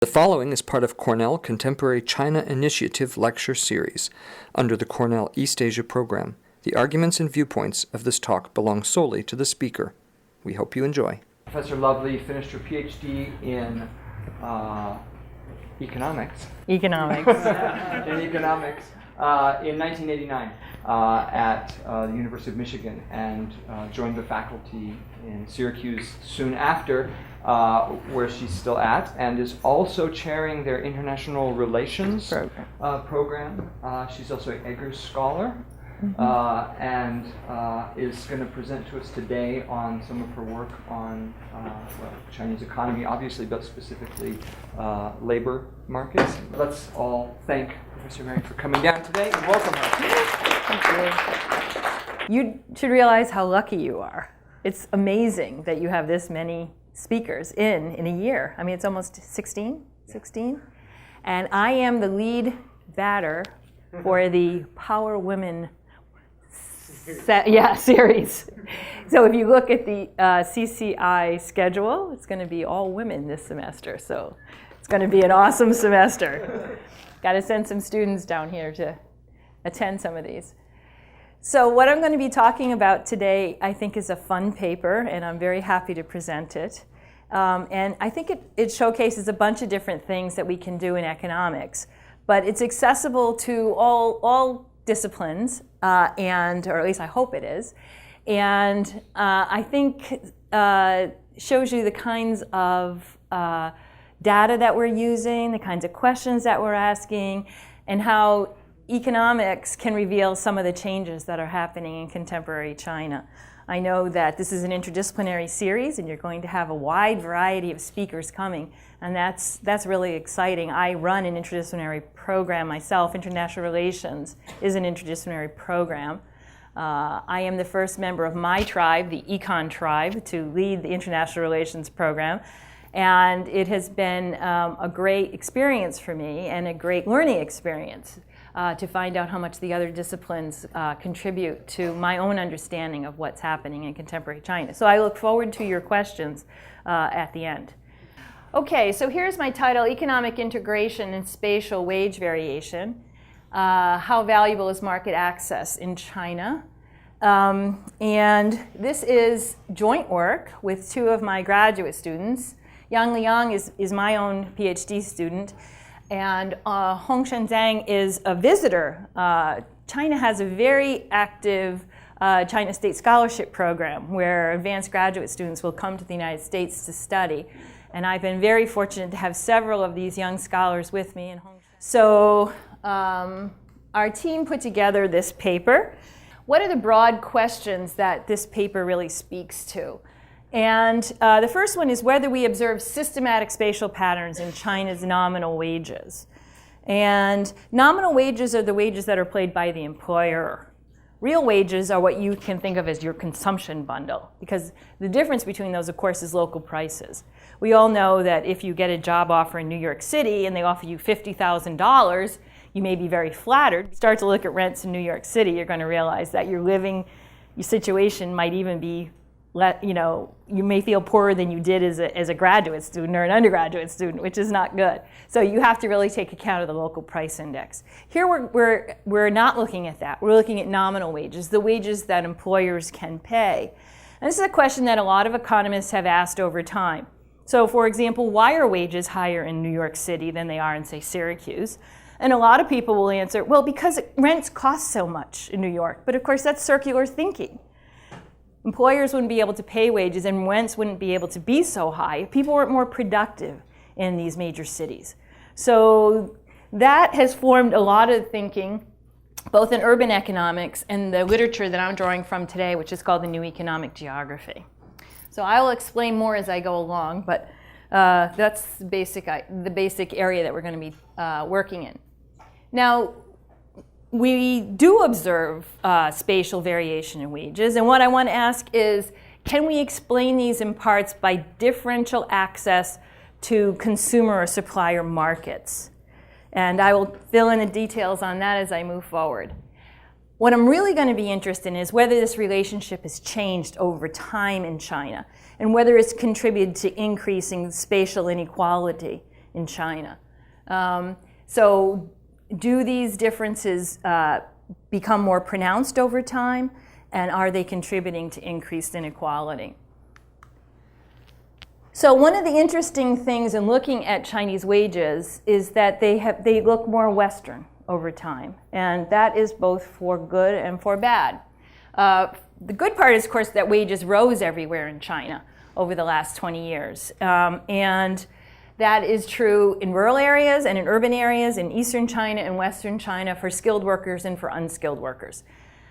The following is part of Cornell Contemporary China Initiative Lecture Series under the Cornell East Asia program. The arguments and viewpoints of this talk belong solely to the speaker. We hope you enjoy. Professor Lovely finished her PhD in economics. In economics in 1989 at the University of Michigan, and joined the faculty in Syracuse soon after, where she's still at, and is also chairing their international relations program. She's also an Eggers Scholar, and is going to present to us today on some of her work on Chinese economy, obviously, but specifically labor markets. Let's all thank Professor Mary for coming down today and welcome her. Thank you. You should realize how lucky you are. It's amazing that you have this many speakers in a year. I mean, it's almost 16. And I am the lead batter for the Power Women series. So if you look at the CCCI schedule, it's going to be all women this semester. So it's going to be an awesome semester. Got to send some students down here to attend some of these. So what I'm going to be talking about today, I think, is a fun paper, and I'm very happy to present it. And I think it showcases a bunch of different things that we can do in economics. But it's accessible to all disciplines, or at least I hope it is. And I think shows you the kinds of data that we're using, the kinds of questions that we're asking, and how economics can reveal some of the changes that are happening in contemporary China. I know that this is an interdisciplinary series, and you're going to have a wide variety of speakers coming, and that's really exciting. I run an interdisciplinary program myself. International Relations is an interdisciplinary program. I am the first member of my tribe, the Econ tribe, to lead the International Relations program, and it has been a great experience for me and a great learning experience. To find out how much the other disciplines contribute to my own understanding of what's happening in contemporary China. So I look forward to your questions at the end. Okay, so here's my title, Economic Integration and Spatial Wage Variation. How valuable is market access in China? And this is joint work with two of my graduate students. Yang Liang is my own PhD student. And Hongshen Zhang is a visitor. China has a very active China State Scholarship Program where advanced graduate students will come to the United States to study. And I've been very fortunate to have several of these young scholars with me in Hongshen. So our team put together this paper. What are the broad questions that this paper really speaks to? And the first one is whether we observe systematic spatial patterns in China's nominal wages. And nominal wages are the wages that are paid by the employer. Real wages are what you can think of as your consumption bundle, because the difference between those, of course, is local prices. We all know that if you get a job offer in New York City and they offer you $50,000, you may be very flattered. Start to look at rents in New York City, you're going to realize that your situation might even be, you may feel poorer than you did as a graduate student or an undergraduate student, which is not good. So you have to really take account of the local price index. Here we're not looking at that. We're looking at nominal wages, the wages that employers can pay. And this is a question that a lot of economists have asked over time. So for example, why are wages higher in New York City than they are in, say, Syracuse? And a lot of people will answer, well, because rents cost so much in New York. But of course, that's circular thinking. Employers wouldn't be able to pay wages and rents wouldn't be able to be so high if people weren't more productive in these major cities. So that has formed a lot of thinking, both in urban economics and the literature that I'm drawing from today, which is called the New Economic Geography. So I will explain more as I go along, but that's the basic area that we're going to be working in. Now, we do observe spatial variation in wages, and what I want to ask is, can we explain these in parts by differential access to consumer or supplier markets? And I will fill in the details on that as I move forward. What I'm really going to be interested in is whether this relationship has changed over time in China, and whether it's contributed to increasing spatial inequality in China. So do these differences become more pronounced over time, and are they contributing to increased inequality? So one of the interesting things in looking at Chinese wages is that they look more Western over time, and that is both for good and for bad. The good part is, of course, that wages rose everywhere in China over the last 20 years. And that is true in rural areas and in urban areas, in Eastern China and Western China, for skilled workers and for unskilled workers.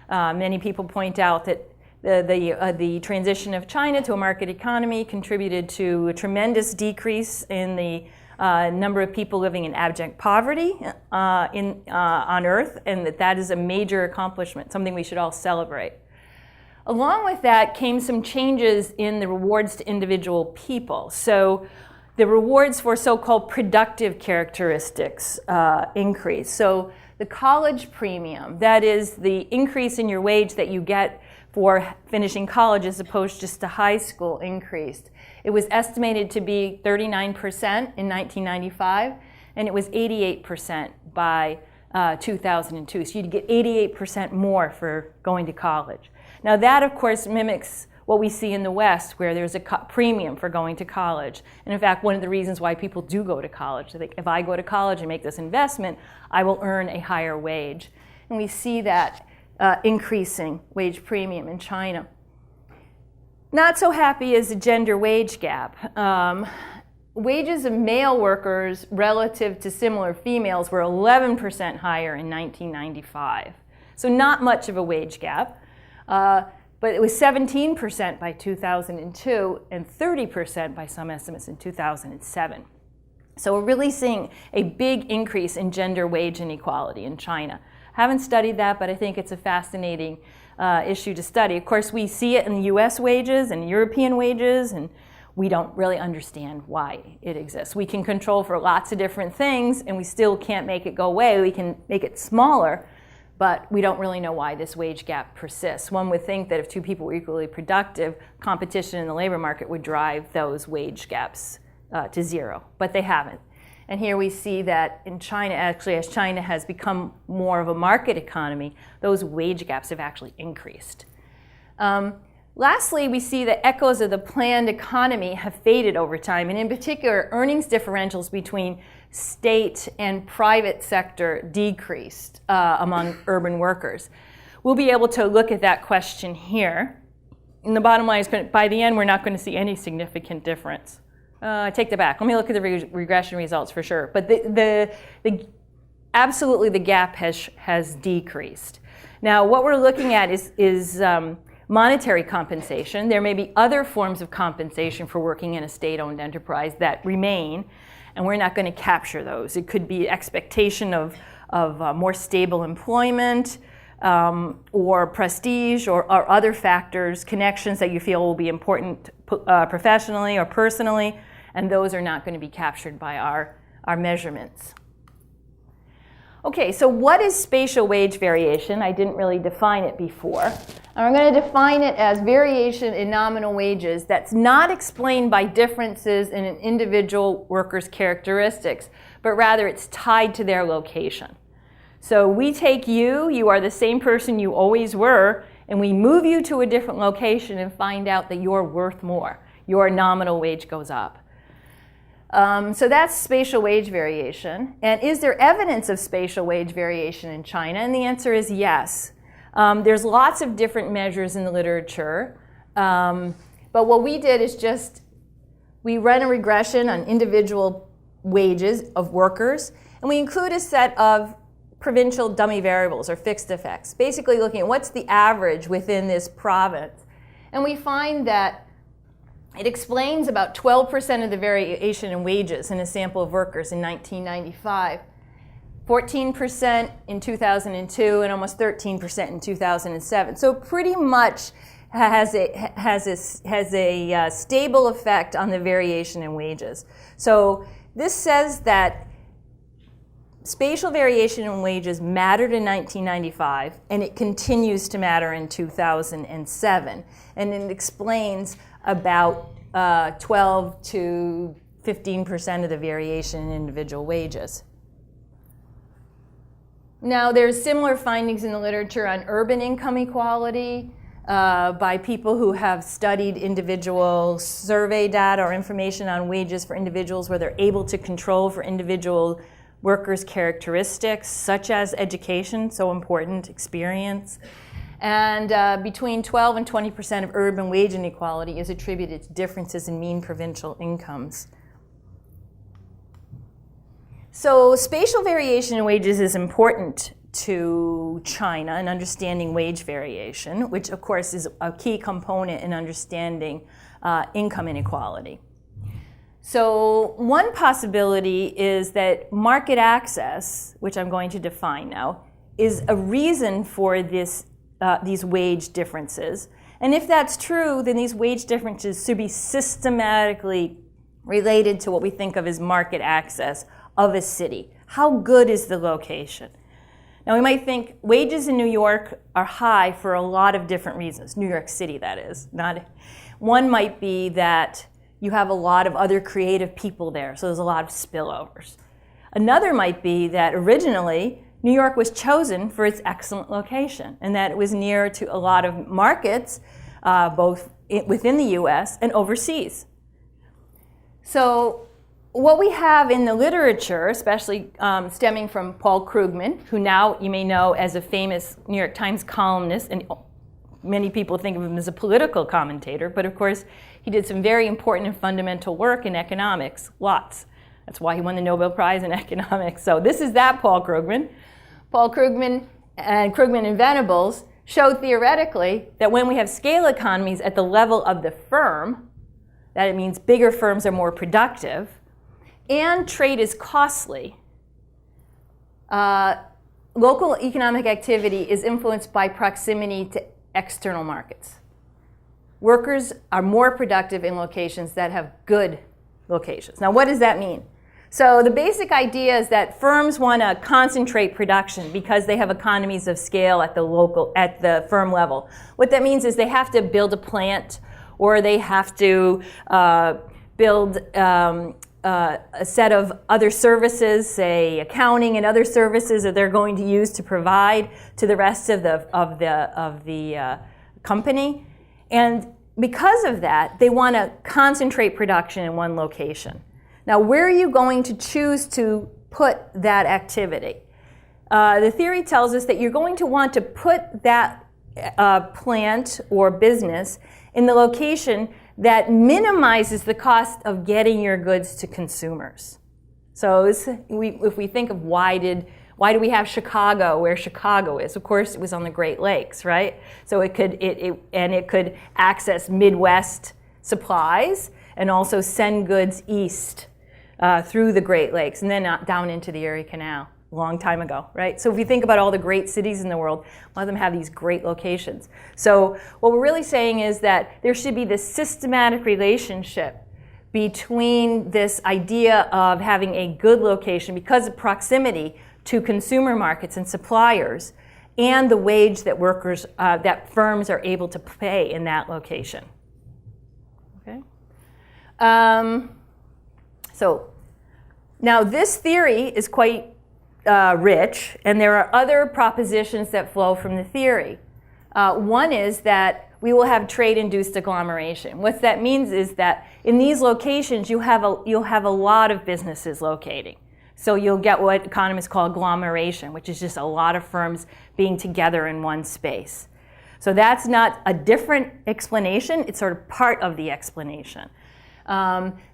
Many people point out that the transition of China to a market economy contributed to a tremendous decrease in the number of people living in abject poverty on Earth, and that is a major accomplishment, something we should all celebrate. Along with that came some changes in the rewards to individual people. So the rewards for so-called productive characteristics increased. So the college premium, that is the increase in your wage that you get for finishing college as opposed to just to high school, increased. It was estimated to be 39% in 1995, and it was 88% by 2002. So you'd get 88% more for going to college. Now that, of course, mimics what we see in the West, where there's a premium for going to college. And in fact, one of the reasons why people do go to college, they think, if I go to college and make this investment, I will earn a higher wage. And we see that increasing wage premium in China. Not so happy is the gender wage gap. Wages of male workers relative to similar females were 11% higher in 1995. So not much of a wage gap. But it was 17% by 2002 and 30% by some estimates in 2007. So we're really seeing a big increase in gender wage inequality in China. I haven't studied that, but I think it's a fascinating issue to study. Of course, we see it in US wages and European wages, and we don't really understand why it exists. We can control for lots of different things, and we still can't make it go away. We can make it smaller, but we don't really know why this wage gap persists. One would think that if two people were equally productive, competition in the labor market would drive those wage gaps to zero, but they haven't. And here we see that in China, actually, as China has become more of a market economy, those wage gaps have actually increased. Lastly, we see that echoes of the planned economy have faded over time, and in particular, earnings differentials between state and private sector decreased among urban workers. We'll be able to look at that question here. And the bottom line is, by the end, we're not going to see any significant difference. I take that back. Let me look at the regression results for sure. But absolutely the gap has decreased. Now, what we're looking at is monetary compensation. There may be other forms of compensation for working in a state-owned enterprise that remain, and we're not going to capture those. It could be expectation of more stable employment or prestige or other factors, connections that you feel will be important professionally or personally, and those are not going to be captured by our measurements. Okay, so what is spatial wage variation? I didn't really define it before. And I'm going to define it as variation in nominal wages that's not explained by differences in an individual worker's characteristics, but rather it's tied to their location. So we take you are the same person you always were, and we move you to a different location and find out that you're worth more. Your nominal wage goes up. So that's spatial wage variation. And is there evidence of spatial wage variation in China? And the answer is yes. There's lots of different measures in the literature. But what we did is we ran a regression on individual wages of workers, and we include a set of provincial dummy variables or fixed effects, basically looking at what's the average within this province. And we find that it explains about 12% of the variation in wages in a sample of workers in 1995, 14% in 2002, and almost 13% in 2007. So pretty much has a stable effect on the variation in wages. So this says that spatial variation in wages mattered in 1995, and it continues to matter in 2007. And it explains about 12 to 15% of the variation in individual wages. Now, there's similar findings in the literature on urban income equality by people who have studied individual survey data or information on wages for individuals where they're able to control for individual workers' characteristics, such as education, so important, experience. And between 12 and 20% of urban wage inequality is attributed to differences in mean provincial incomes. So spatial variation in wages is important to China in understanding wage variation, which of course is a key component in understanding income inequality. So one possibility is that market access, which I'm going to define now, is a reason for these wage differences. And if that's true, then these wage differences should be systematically related to what we think of as market access of a city. How good is the location? Now we might think wages in New York are high for a lot of different reasons. New York City, that is. One might be that you have a lot of other creative people there, so there's a lot of spillovers. Another might be that originally New York was chosen for its excellent location and that it was near to a lot of markets, both within the US and overseas. So what we have in the literature, especially stemming from Paul Krugman, who now you may know as a famous New York Times columnist, and many people think of him as a political commentator, but of course he did some very important and fundamental work in economics, lots. That's why he won the Nobel Prize in economics. So this is that Paul Krugman. Paul Krugman and Venables showed theoretically that when we have scale economies at the level of the firm, that it means bigger firms are more productive, and trade is costly, local economic activity is influenced by proximity to external markets. Workers are more productive in locations that have good locations. Now, what does that mean? So the basic idea is that firms want to concentrate production because they have economies of scale at the firm level. What that means is they have to build a plant, or they have to build a set of other services, say accounting and other services that they're going to use to provide to the rest of the company. And because of that, they want to concentrate production in one location. Now, where are you going to choose to put that activity? The theory tells us that you're going to want to put that plant or business in the location that minimizes the cost of getting your goods to consumers. So if we think of why do we have Chicago where Chicago is? Of course, it was on the Great Lakes, right? So it could access Midwest supplies and also send goods east through the Great Lakes and then down into the Erie Canal. A long time ago, right? So if you think about all the great cities in the world, a lot of them have these great locations. So what we're really saying is that there should be this systematic relationship between this idea of having a good location because of proximity to consumer markets and suppliers and the wage that that firms are able to pay in that location. Okay. So now this theory is quite rich, and there are other propositions that flow from the theory. One is that we will have trade-induced agglomeration. What that means is that in these locations, you'll have a lot of businesses locating. So you'll get what economists call agglomeration, which is just a lot of firms being together in one space. So that's not a different explanation, it's sort of part of the explanation.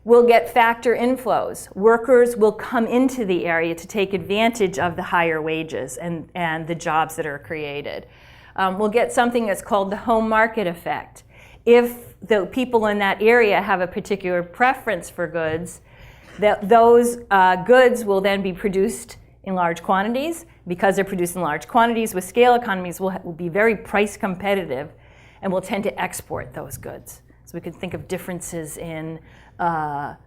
We'll get factor inflows. Workers will come into the area to take advantage of the higher wages and the jobs that are created. We'll get something that's called the home market effect. If the people in that area have a particular preference for goods, those goods will then be produced in large quantities. Because they're produced in large quantities with scale economies, will be very price competitive and will tend to export those goods. So we could think of differences in the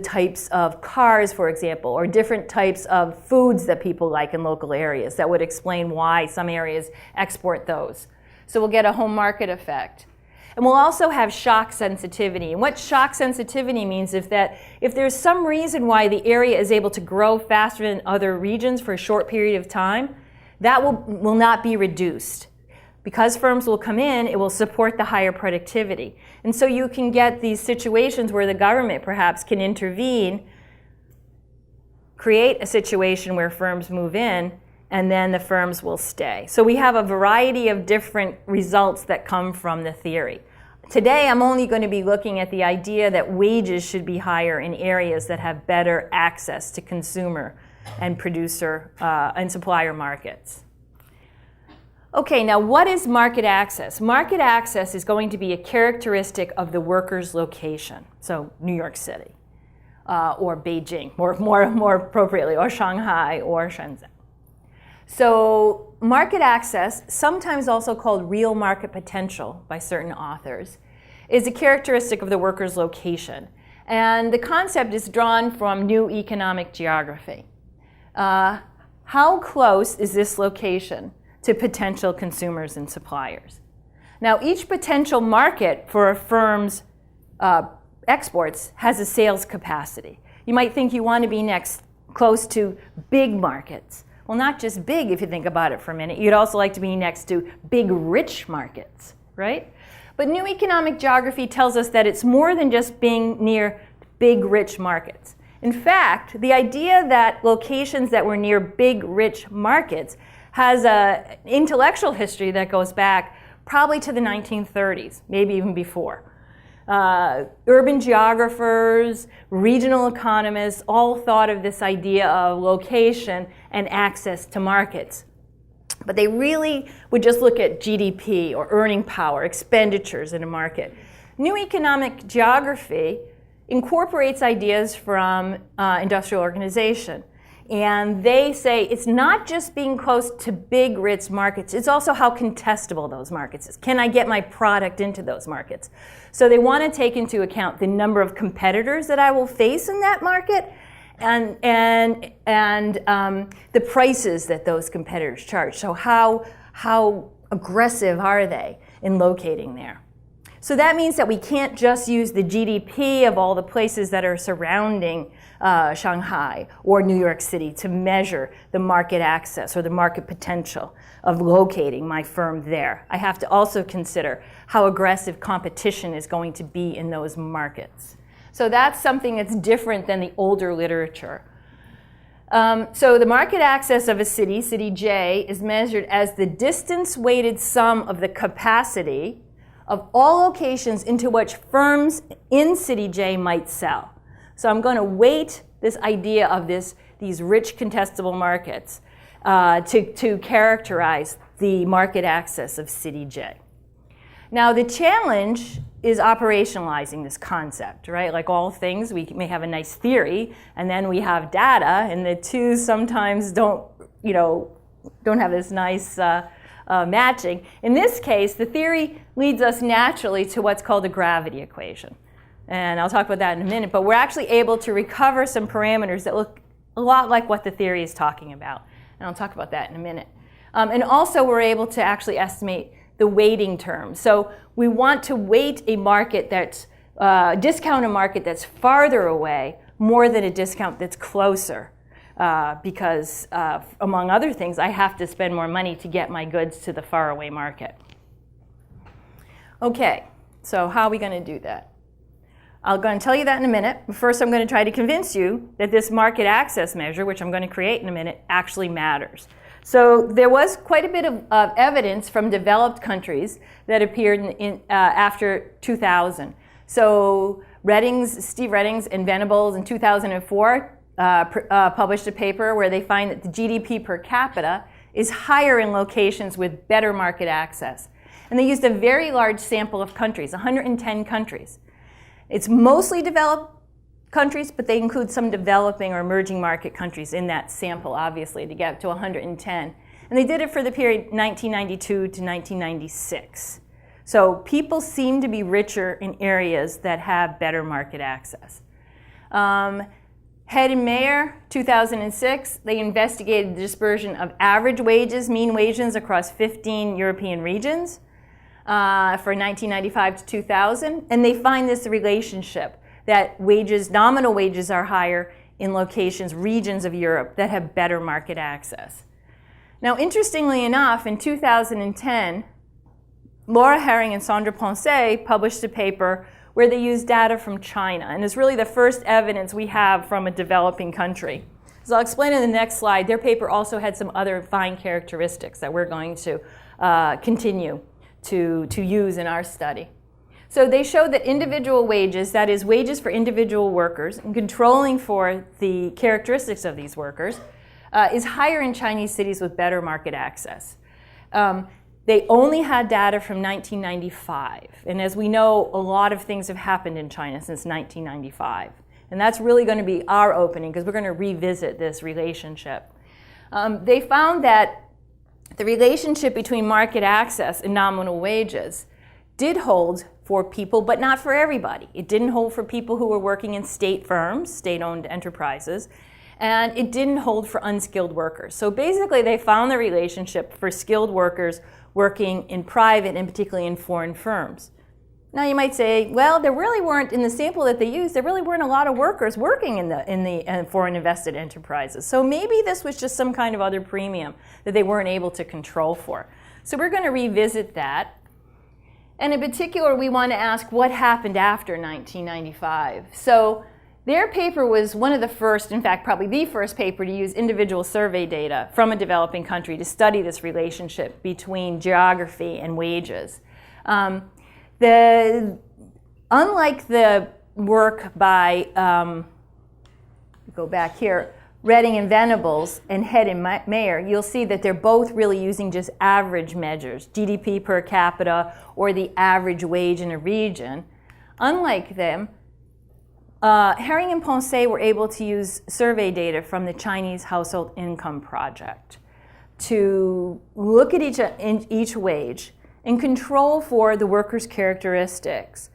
types of cars, for example, or different types of foods that people like in local areas. That would explain why some areas export those. So we'll get a home market effect. And we'll also have shock sensitivity. And what shock sensitivity means is that if there's some reason why the area is able to grow faster than other regions for a short period of time, that will not be reduced. Because firms will come in, it will support the higher productivity. And so you can get these situations where the government perhaps can intervene, create a situation where firms move in, and then the firms will stay. So we have a variety of different results that come from the theory. Today, I'm only going to be looking at the idea that wages should be higher in areas that have better access to consumer and producer and supplier markets. Okay, now what is market access? Market access is going to be a characteristic of the worker's location. So New York City, or Beijing, more appropriately, or Shanghai, or Shenzhen. So market access, sometimes also called real market potential by certain authors, is a characteristic of the worker's location. And the concept is drawn from new economic geography. How close is this location to potential consumers and suppliers? Now, each potential market for a firm's exports has a sales capacity. You might think you want to be close to big markets. Well, not just big, if you think about it for a minute. You'd also like to be next to big, rich markets, right? But new economic geography tells us that it's more than just being near big, rich markets. In fact, the idea that locations that were near big, rich markets has an intellectual history that goes back probably to the 1930s, maybe even before. Urban geographers, regional economists all thought of this idea of location and access to markets. But they really would just look at GDP or earning power, expenditures in a market. New economic geography incorporates ideas from industrial organization. And they say it's not just being close to big, rich markets, it's also how contestable those markets is. Can I get my product into those markets? So they want to take into account the number of competitors that I will face in that market and the prices that those competitors charge. So how aggressive are they in locating there? So that means that we can't just use the GDP of all the places that are surrounding Shanghai or New York City to measure the market access or the market potential of locating my firm there. I have to also consider how aggressive competition is going to be in those markets. So that's something that's different than the older literature. So the market access of a city, city J, is measured as the distance-weighted sum of the capacity of all locations into which firms in city J might sell. So I'm going to weight this idea of these rich contestable markets to characterize the market access of city J. Now the challenge is operationalizing this concept, right? Like all things, we may have a nice theory, and then we have data, and the two sometimes don't have this nice matching. In this case, the theory leads us naturally to what's called a gravity equation. And I'll talk about that in a minute, but we're actually able to recover some parameters that look a lot like what the theory is talking about. And I'll talk about that in a minute. And also we're able to actually estimate the weighting term. So we want to weight a market that's, discount a market that's farther away more than a discount that's closer. Because, among other things, I have to spend more money to get my goods to the faraway market. Okay, so how are we going to do that? I'm going to tell you that in a minute. First, I'm going to try to convince you that this market access measure, which I'm going to create in a minute, actually matters. So there was quite a bit of evidence from developed countries that appeared after 2000. So Steve Redding and Venables in 2004 published a paper where they find that the GDP per capita is higher in locations with better market access. And they used a very large sample of countries, 110 countries. It's mostly developed countries, but they include some developing or emerging market countries in that sample, obviously, to get to 110. And they did it for the period 1992 to 1996. So people seem to be richer in areas that have better market access. Head and Mayer, 2006, they investigated the dispersion of average wages, mean wages across 15 European regions. for 1995 to 2000, and they find this relationship that wages, nominal wages, are higher in locations, regions of Europe that have better market access. Now, interestingly enough, in 2010, Laura Herring and Sandra Ponce published a paper where they used data from China, and it's really the first evidence we have from a developing country. So I'll explain in the next slide. Their paper also had some other fine characteristics that we're going to continue to use in our study. So they showed that individual wages, that is wages for individual workers, and controlling for the characteristics of these workers, is higher in Chinese cities with better market access. They only had data from 1995. And as we know, a lot of things have happened in China since 1995. And that's really going to be our opening, because we're going to revisit this relationship. They found that the relationship between market access and nominal wages did hold for people, but not for everybody. It didn't hold for people who were working in state firms, state-owned enterprises, and it didn't hold for unskilled workers. So basically, they found the relationship for skilled workers working in private and particularly in foreign firms. Now you might say, well, there really weren't, in the sample that they used, there really weren't a lot of workers working in the foreign invested enterprises. So maybe this was just some kind of other premium that they weren't able to control for. So we're going to revisit that. And in particular, we want to ask what happened after 1995. So their paper was one of the first, in fact, probably the first paper to use individual survey data from a developing country to study this relationship between geography and wages. Unlike the work by, go back here, Redding and Venables and Head and Mayer, you'll see that they're both really using just average measures, GDP per capita or the average wage in a region. Unlike them, Herring and Ponce were able to use survey data from the Chinese Household Income Project to look at each wage and control for the workers' characteristics,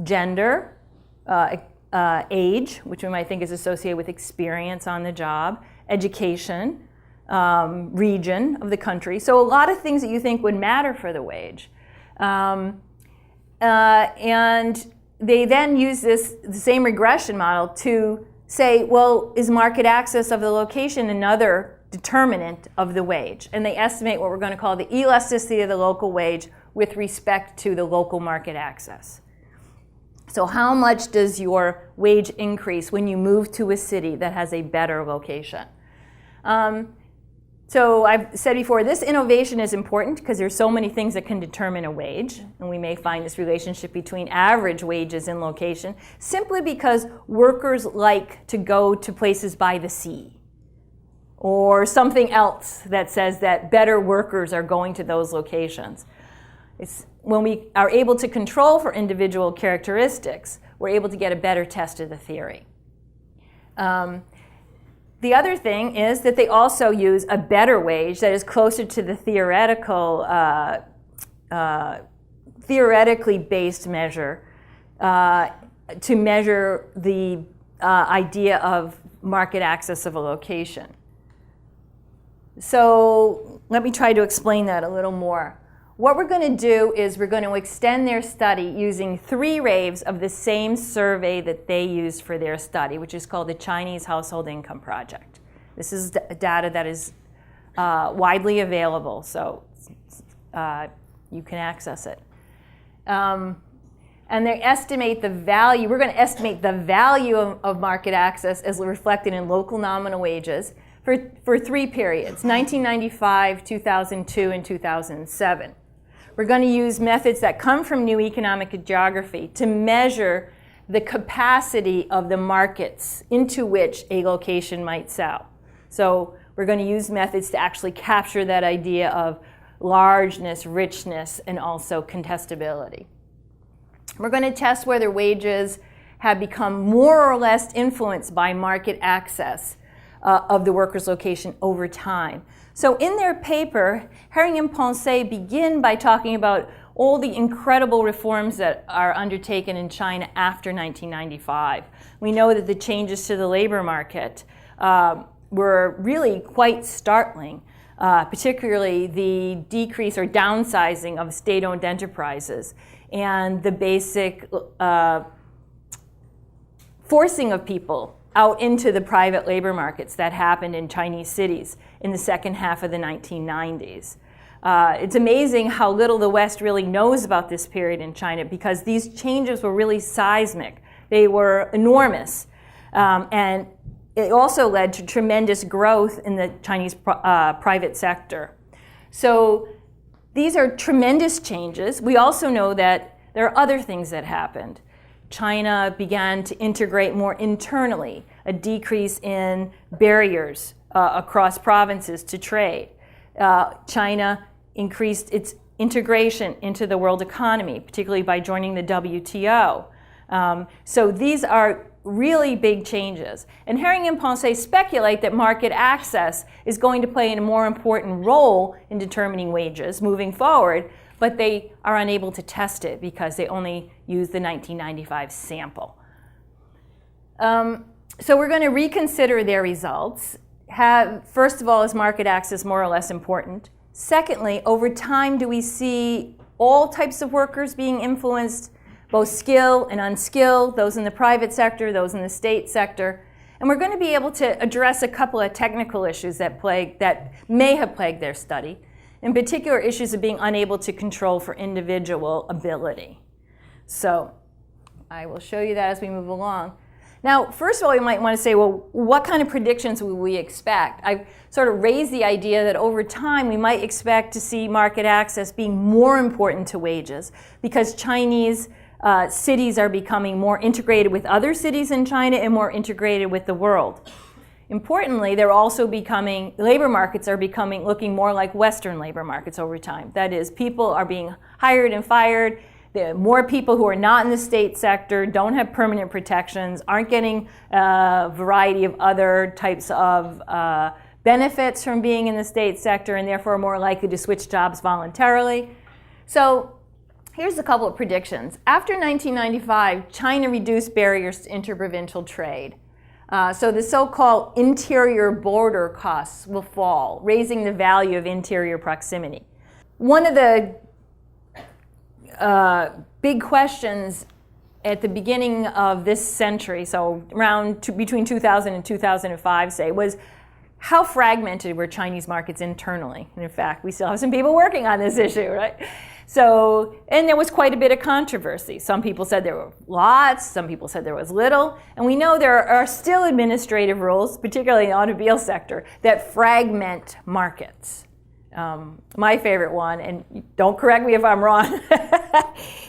gender, age, which we might think is associated with experience on the job, education, region of the country. So a lot of things that you think would matter for the wage. And they then use the same regression model to say, well, is market access of the location another determinant of the wage? And they estimate what we're going to call the elasticity of the local wage with respect to the local market access. So how much does your wage increase when you move to a city that has a better location? So I've said before, this innovation is important because there's so many things that can determine a wage. And we may find this relationship between average wages and location simply because workers like to go to places by the sea, or something else that says that better workers are going to those locations. It's when we are able to control for individual characteristics, we're able to get a better test of the theory. The other thing is that they also use a better wage that is closer to the theoretically based measure to measure the idea of market access of a location. So let me try to explain that a little more. What we're going to do is we're going to extend their study using 3 raves of the same survey that they used for their study, which is called the Chinese Household Income Project. This is data that is widely available, so you can access it. And they estimate the value, we're going to estimate the value of market access as reflected in local nominal wages for 3 periods, 1995, 2002, and 2007. We're going to use methods that come from new economic geography to measure the capacity of the markets into which a location might sell. So we're going to use methods to actually capture that idea of largeness, richness, and also contestability. We're going to test whether wages have become more or less influenced by market access of the worker's location over time. So in their paper, Herring and Ponce begin by talking about all the incredible reforms that are undertaken in China after 1995. We know that the changes to the labor market were really quite startling. particularly the decrease or downsizing of state-owned enterprises and the basic forcing of people out into the private labor markets that happened in Chinese cities in the second half of the 1990s. It's amazing how little the West really knows about this period in China, because these changes were really seismic. They were enormous. And it also led to tremendous growth in the Chinese private sector. So these are tremendous changes. We also know that there are other things that happened. China began to integrate more internally, a decrease in barriers across provinces to trade. China increased its integration into the world economy, particularly by joining the WTO. So these are really big changes. And Herring and Pensée speculate that market access is going to play a more important role in determining wages moving forward, but they are unable to test it because they only use the 1995 sample. So we're going to reconsider their results. First of all, is market access more or less important? Secondly, over time, do we see all types of workers being influenced, both skilled and unskilled, those in the private sector, those in the state sector? And we're going to be able to address a couple of technical issues that may have plagued their study. In particular, issues of being unable to control for individual ability. So I will show you that as we move along. Now, first of all, you might want to say, well, what kind of predictions would we expect? I've sort of raised the idea that over time we might expect to see market access being more important to wages because Chinese cities are becoming more integrated with other cities in China and more integrated with the world. Importantly, labor markets are looking more like Western labor markets over time. That is, people are being hired and fired. There are more people who are not in the state sector, don't have permanent protections, aren't getting a variety of other types of benefits from being in the state sector, and therefore are more likely to switch jobs voluntarily. So here's a couple of predictions. After 1995, China reduced barriers to interprovincial trade. So the so-called interior border costs will fall, raising the value of interior proximity. One of the big questions at the beginning of this century, so between 2000 and 2005, say, was how fragmented were Chinese markets internally? And in fact, we still have some people working on this issue, right? So, and there was quite a bit of controversy. Some people said there were lots, some people said there was little, and we know there are still administrative rules, particularly in the automobile sector, that fragment markets. My favorite one, and don't correct me if I'm wrong,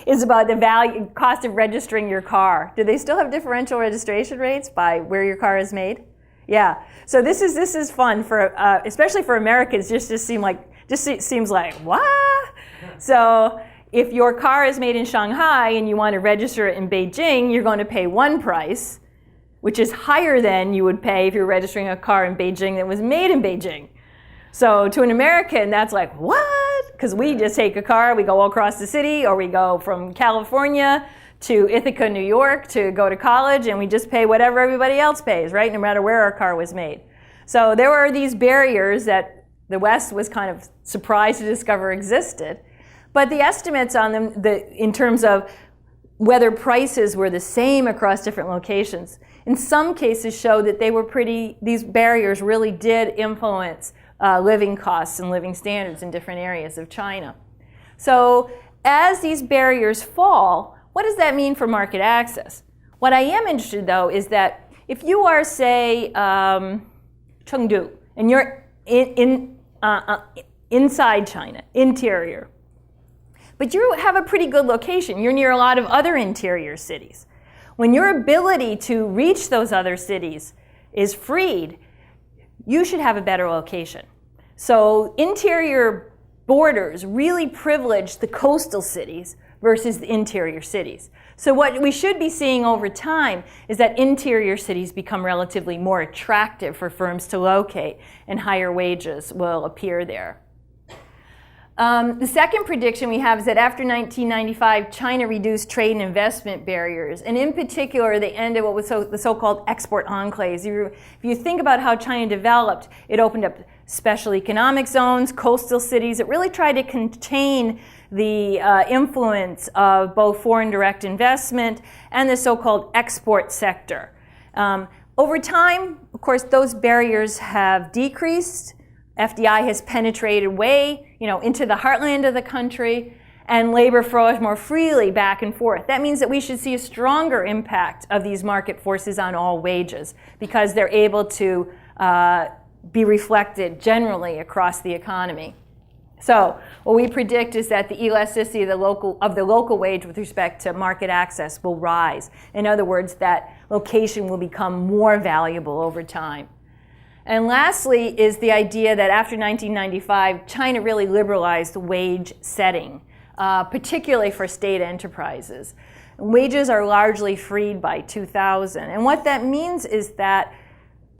is about the cost of registering your car. Do they still have differential registration rates by where your car is made? Yeah. So this is fun for especially for Americans. Just seems like what? So if your car is made in Shanghai and you want to register it in Beijing, you're going to pay one price, which is higher than you would pay if you're registering a car in Beijing that was made in Beijing. So to an American, that's like, what? Because we just take a car, we go across the city, or we go from California to Ithaca, New York to go to college, and we just pay whatever everybody else pays, right? No matter where our car was made. So there were these barriers that the West was kind of surprised to discover existed. But the estimates on them, in terms of whether prices were the same across different locations, in some cases show that these barriers really did influence living costs and living standards in different areas of China. So as these barriers fall, what does that mean for market access? What I am interested, though, is that if you are, say, Chengdu, and you're inside China, interior, but you have a pretty good location. You're near a lot of other interior cities. When your ability to reach those other cities is freed, you should have a better location. So interior borders really privilege the coastal cities versus the interior cities. So what we should be seeing over time is that interior cities become relatively more attractive for firms to locate, and higher wages will appear there. The second prediction we have is that after 1995, China reduced trade and investment barriers, and in particular, they ended what was the so-called export enclaves. If you think about how China developed, it opened up special economic zones, coastal cities. It really tried to contain the influence of both foreign direct investment and the so-called export sector. Over time, of course, those barriers have decreased. FDI has penetrated way, into the heartland of the country, and labor flows more freely back and forth. That means that we should see a stronger impact of these market forces on all wages because they're able to be reflected generally across the economy. So what we predict is that the elasticity of the local wage with respect to market access will rise. In other words, that location will become more valuable over time. And lastly is the idea that after 1995, China really liberalized wage setting, particularly for state enterprises. Wages are largely freed by 2000. And what that means is that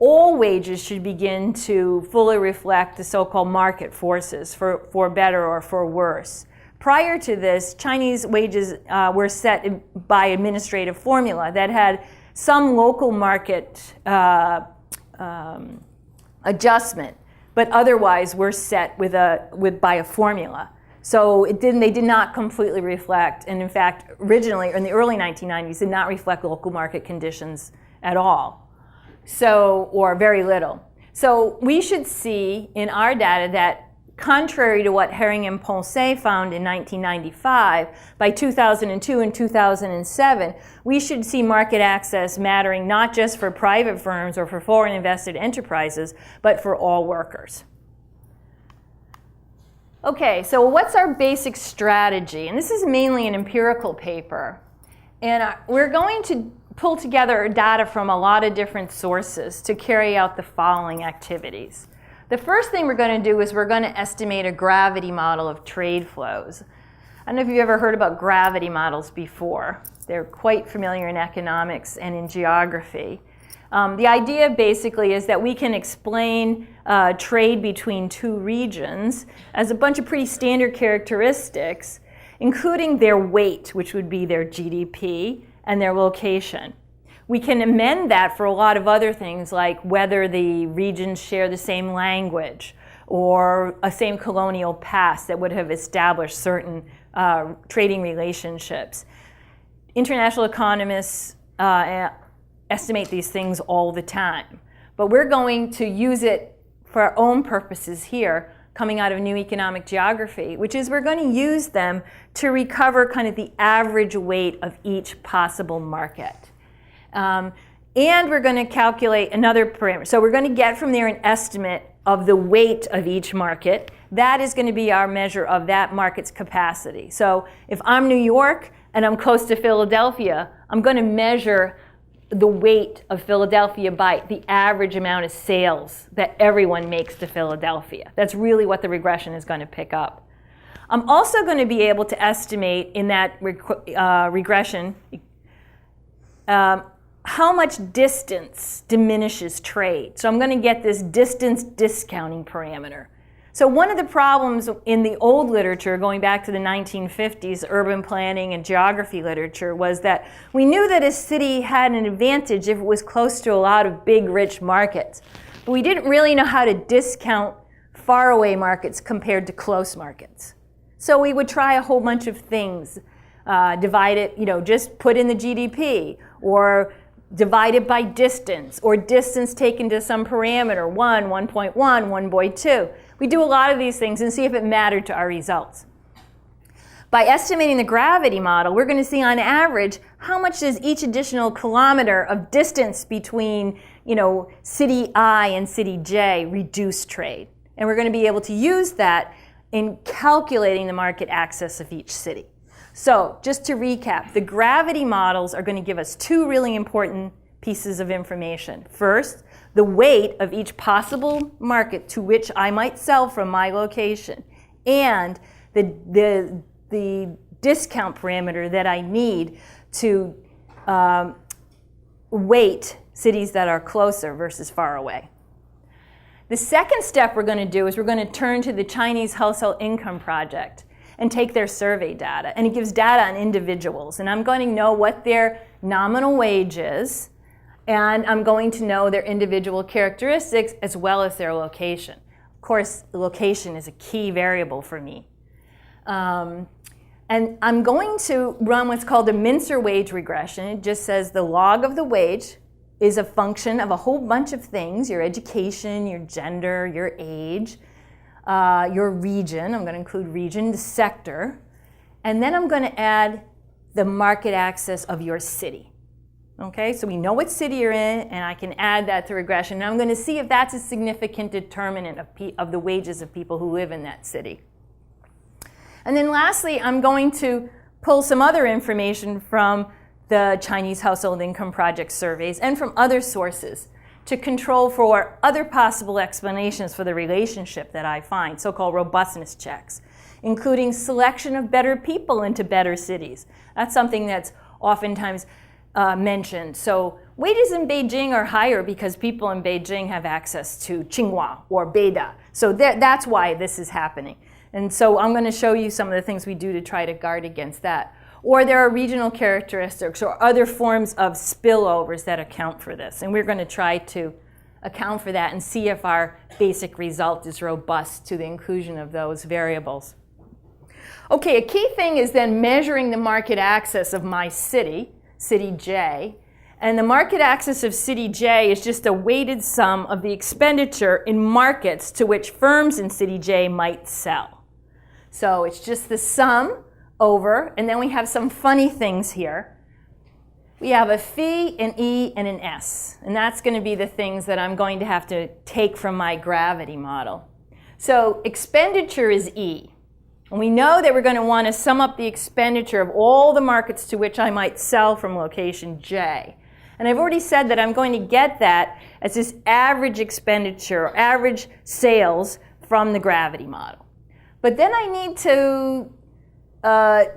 all wages should begin to fully reflect the so-called market forces for better or for worse. Prior to this, Chinese wages were set by administrative formula that had some local market adjustment, but otherwise were set by a formula. So they did not completely reflect, and in fact, originally in the early 1990s, did not reflect local market conditions at all. Or very little. So we should see in our data that contrary to what Herring and Ponce found in 1995, by 2002 and 2007, we should see market access mattering not just for private firms or for foreign invested enterprises, but for all workers. Okay, so what's our basic strategy? And this is mainly an empirical paper. And we're going to pull together data from a lot of different sources to carry out the following activities. The first thing we're going to do is we're going to estimate a gravity model of trade flows. I don't know if you've ever heard about gravity models before. They're quite familiar in economics and in geography. The idea basically is that we can explain trade between two regions as a bunch of pretty standard characteristics, including their weight, which would be their GDP, and their location. We can amend that for a lot of other things, like whether the regions share the same language or a same colonial past that would have established certain trading relationships. International economists estimate these things all the time, but we're going to use it for our own purposes here, coming out of new economic geography, which is we're going to use them to recover kind of the average weight of each possible market. And we're going to calculate another parameter. So we're going to get from there an estimate of the weight of each market. That is going to be our measure of that market's capacity. So if I'm New York and I'm close to Philadelphia, I'm going to measure the weight of Philadelphia by the average amount of sales that everyone makes to Philadelphia. That's really what the regression is going to pick up. I'm also going to be able to estimate in that regression how much distance diminishes trade. So I'm going to get this distance discounting parameter. So one of the problems in the old literature, going back to the 1950s, urban planning and geography literature, was that we knew that a city had an advantage if it was close to a lot of big, rich markets. But we didn't really know how to discount faraway markets compared to close markets. So we would try a whole bunch of things. Divide it, just put in the GDP, or divide it by distance, or distance taken to some parameter, 1, 1.1, 1.2. We do a lot of these things and see if it mattered to our results. By estimating the gravity model, we're going to see on average how much does each additional kilometer of distance between, city I and city J reduce trade. And we're going to be able to use that in calculating the market access of each city. So just to recap, the gravity models are going to give us two really important pieces of information. First, the weight of each possible market to which I might sell from my location, and the discount parameter that I need to weight cities that are closer versus far away. The second step we're going to do is we're going to turn to the Chinese Household Income Project and take their survey data. And it gives data on individuals. And I'm going to know what their nominal wage is, and I'm going to know their individual characteristics as well as their location. Of course, location is a key variable for me. And I'm going to run what's called a Mincer wage regression. It just says the log of the wage is a function of a whole bunch of things: your education, your gender, your age, your region. I'm going to include region, the sector. And then I'm going to add the market access of your city. Okay, so we know what city you're in, and I can add that to regression. And I'm going to see if that's a significant determinant of the wages of people who live in that city. And then lastly, I'm going to pull some other information from the Chinese Household Income Project surveys and from other sources to control for other possible explanations for the relationship that I find, so-called robustness checks, including selection of better people into better cities. That's something that's oftentimes mentioned. So wages in Beijing are higher because people in Beijing have access to Tsinghua or Beida. So that's why this is happening. And so I'm going to show you some of the things we do to try to guard against that. Or there are regional characteristics or other forms of spillovers that account for this. And we're going to try to account for that and see if our basic result is robust to the inclusion of those variables. Okay, a key thing is then measuring the market access of my city, city J. And the market access of city J is just a weighted sum of the expenditure in markets to which firms in city J might sell. So it's just the sum over, and then we have some funny things here. We have a phi, an E, and an S. And that's going to be the things that I'm going to have to take from my gravity model. So expenditure is E. And we know that we're going to want to sum up the expenditure of all the markets to which I might sell from location J. And I've already said that I'm going to get that as this average expenditure, or average sales from the gravity model. But then I need to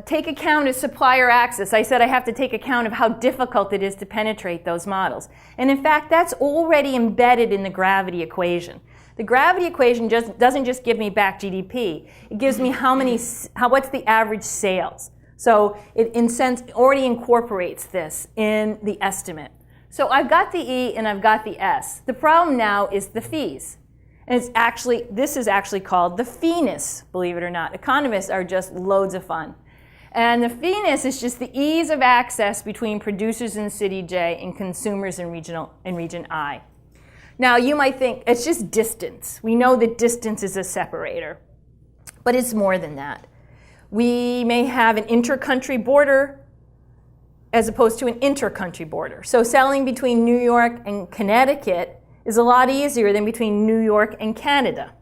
take account of supplier access. I said I have to take account of how difficult it is to penetrate those models. And in fact, that's already embedded in the gravity equation. The gravity equation doesn't just give me back GDP. It gives me what's the average sales. So it, in sense, already incorporates this in the estimate. So I've got the E and I've got the S. The problem now is the fees. And this is actually called the feeness, believe it or not. Economists are just loads of fun. And the feeness is just the ease of access between producers in city J and consumers in region I. Now you might think it's just distance. We know that distance is a separator, but it's more than that. We may have an inter-country border as opposed to an inter-country border. So selling between New York and Connecticut is a lot easier than between New York and Canada.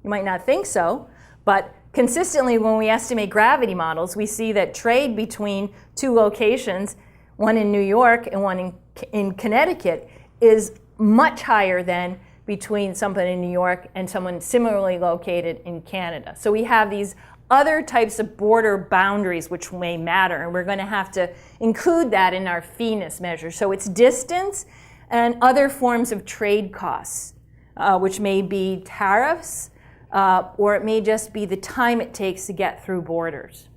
You might not think so, but consistently when we estimate gravity models, we see that trade between two locations, one in New York and one in Connecticut, is much higher than between someone in New York and someone similarly located in Canada. So we have these other types of border boundaries which may matter, and we're going to have to include that in our feeness measure. So it's distance and other forms of trade costs, which may be tariffs, or it may just be the time it takes to get through borders.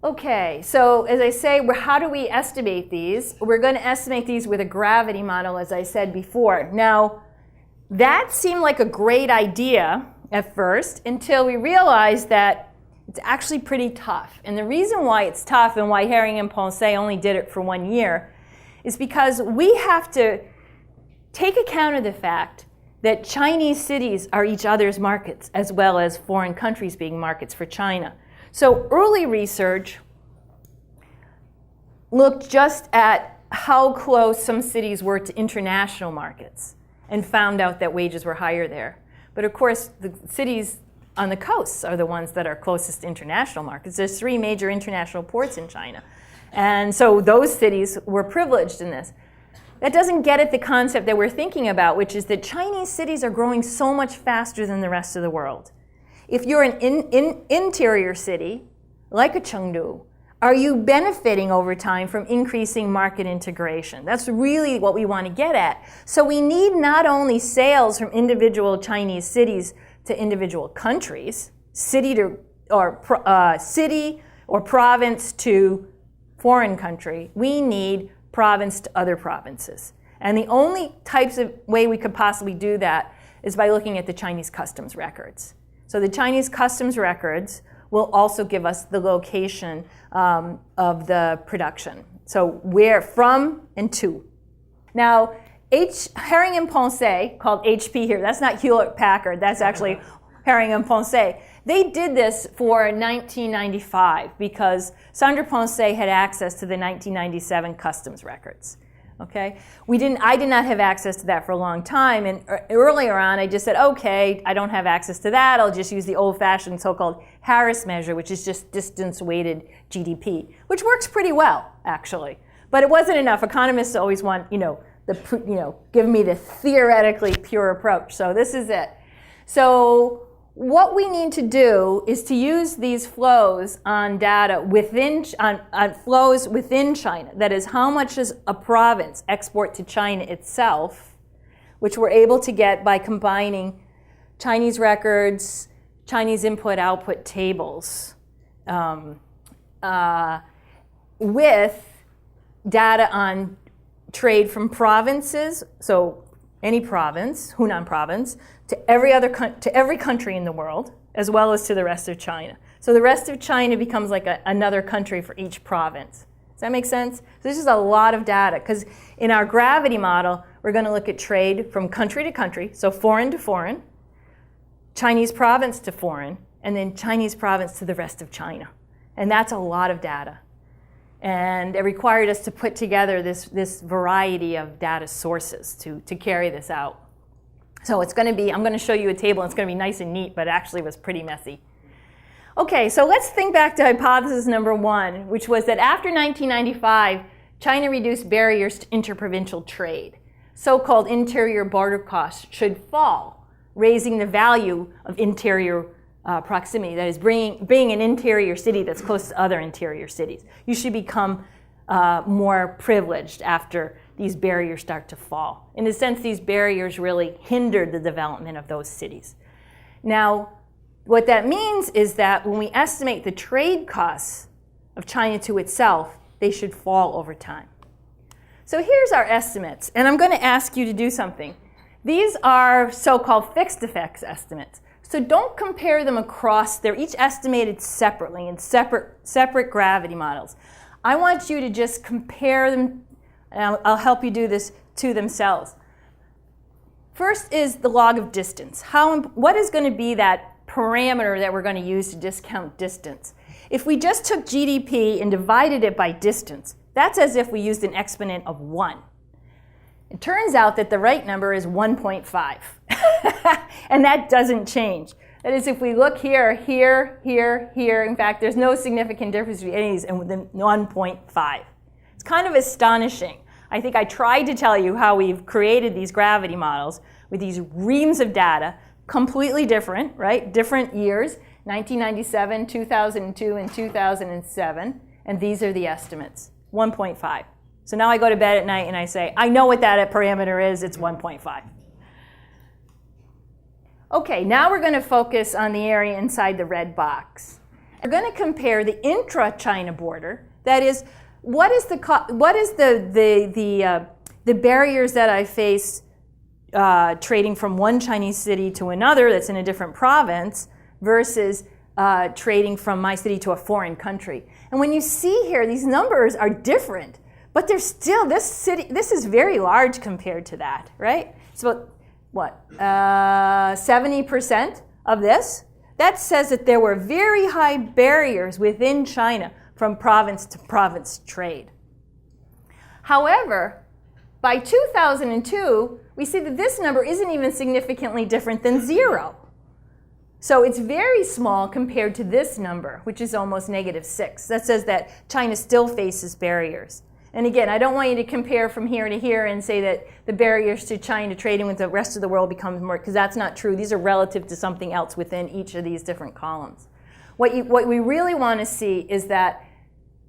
Okay, so as I say, how do we estimate these? We're going to estimate these with a gravity model, as I said before. Now, that seemed like a great idea at first until we realized that it's actually pretty tough. And the reason why it's tough and why Herring and Ponce only did it for 1 year is because we have to take account of the fact that Chinese cities are each other's markets as well as foreign countries being markets for China. So early research looked just at how close some cities were to international markets and found out that wages were higher there. But of course, the cities on the coasts are the ones that are closest to international markets. There's 3 major international ports in China. And so those cities were privileged in this. That doesn't get at the concept that we're thinking about, which is that Chinese cities are growing so much faster than the rest of the world. If you're an interior city, like a Chengdu, are you benefiting over time from increasing market integration? That's really what we want to get at. So we need not only sales from individual Chinese cities to individual countries, city or province to foreign country, we need province to other provinces. And the only types of way we could possibly do that is by looking at the Chinese customs records. So the Chinese customs records will also give us the location of the production. So where from and to. Now, Herring and Ponce, called HP here, that's not Hewlett-Packard, that's actually Herring and Ponce. They did this for 1995 because Sandra Ponce had access to the 1997 customs records. Okay, I did not have access to that for a long time, and earlier on I just said, okay, I don't have access to that, I'll just use the old-fashioned so-called Harris measure, which is just distance-weighted GDP, which works pretty well, actually. But it wasn't enough. Economists always want, give me the theoretically pure approach. So this is it. So what we need to do is to use these flows on data on flows within China. That is, how much does a province export to China itself, which we're able to get by combining Chinese records, Chinese input-output tables, with data on trade from provinces, so any province, Hunan province, to every country in the world, as well as to the rest of China. So the rest of China becomes like another country for each province. Does that make sense? So this is a lot of data, because in our gravity model, we're going to look at trade from country to country, so foreign to foreign, Chinese province to foreign, and then Chinese province to the rest of China. And that's a lot of data. And it required us to put together this variety of data sources to carry this out. So it's going to be, I'm going to show you a table, and it's going to be nice and neat, but it actually was pretty messy. Okay, so let's think back to hypothesis number 1, which was that after 1995, China reduced barriers to interprovincial trade. So-called interior border costs should fall, raising the value of interior proximity, that is, being an interior city that's close to other interior cities. You should become more privileged after these barriers start to fall. In a sense, these barriers really hindered the development of those cities. Now, what that means is that when we estimate the trade costs of China to itself, they should fall over time. So here's our estimates, and I'm going to ask you to do something. These are so-called fixed effects estimates. So don't compare them across. They're each estimated separately in separate gravity models. I want you to just compare them, and I'll help you do this to themselves. First is the log of distance. What is going to be that parameter that we're going to use to discount distance? If we just took GDP and divided it by distance, that's as if we used an exponent of 1. It turns out that the right number is 1.5. And that doesn't change. That is, if we look here, here, here, here, in fact, there's no significant difference between any of these and within 1.5. It's kind of astonishing. I think I tried to tell you how we've created these gravity models with these reams of data, completely different, right? Different years, 1997, 2002, and 2007. And these are the estimates, 1.5. So now I go to bed at night and I say, I know what that parameter is, it's 1.5. Okay, now we're going to focus on the area inside the red box. We're going to compare the intra-China border. That is, what is the barriers that I face trading from one Chinese city to another that's in a different province versus trading from my city to a foreign country. And when you see here, these numbers are different, but they're still, this is very large compared to that, right? It's about, 70% of this? That says that there were very high barriers within China from province to province trade. However, by 2002, we see that this number isn't even significantly different than 0. So it's very small compared to this number, which is almost -6. That says that China still faces barriers. And again, I don't want you to compare from here to here and say that the barriers to China trading with the rest of the world becomes more, because that's not true. These are relative to something else within each of these different columns. What we really want to see is that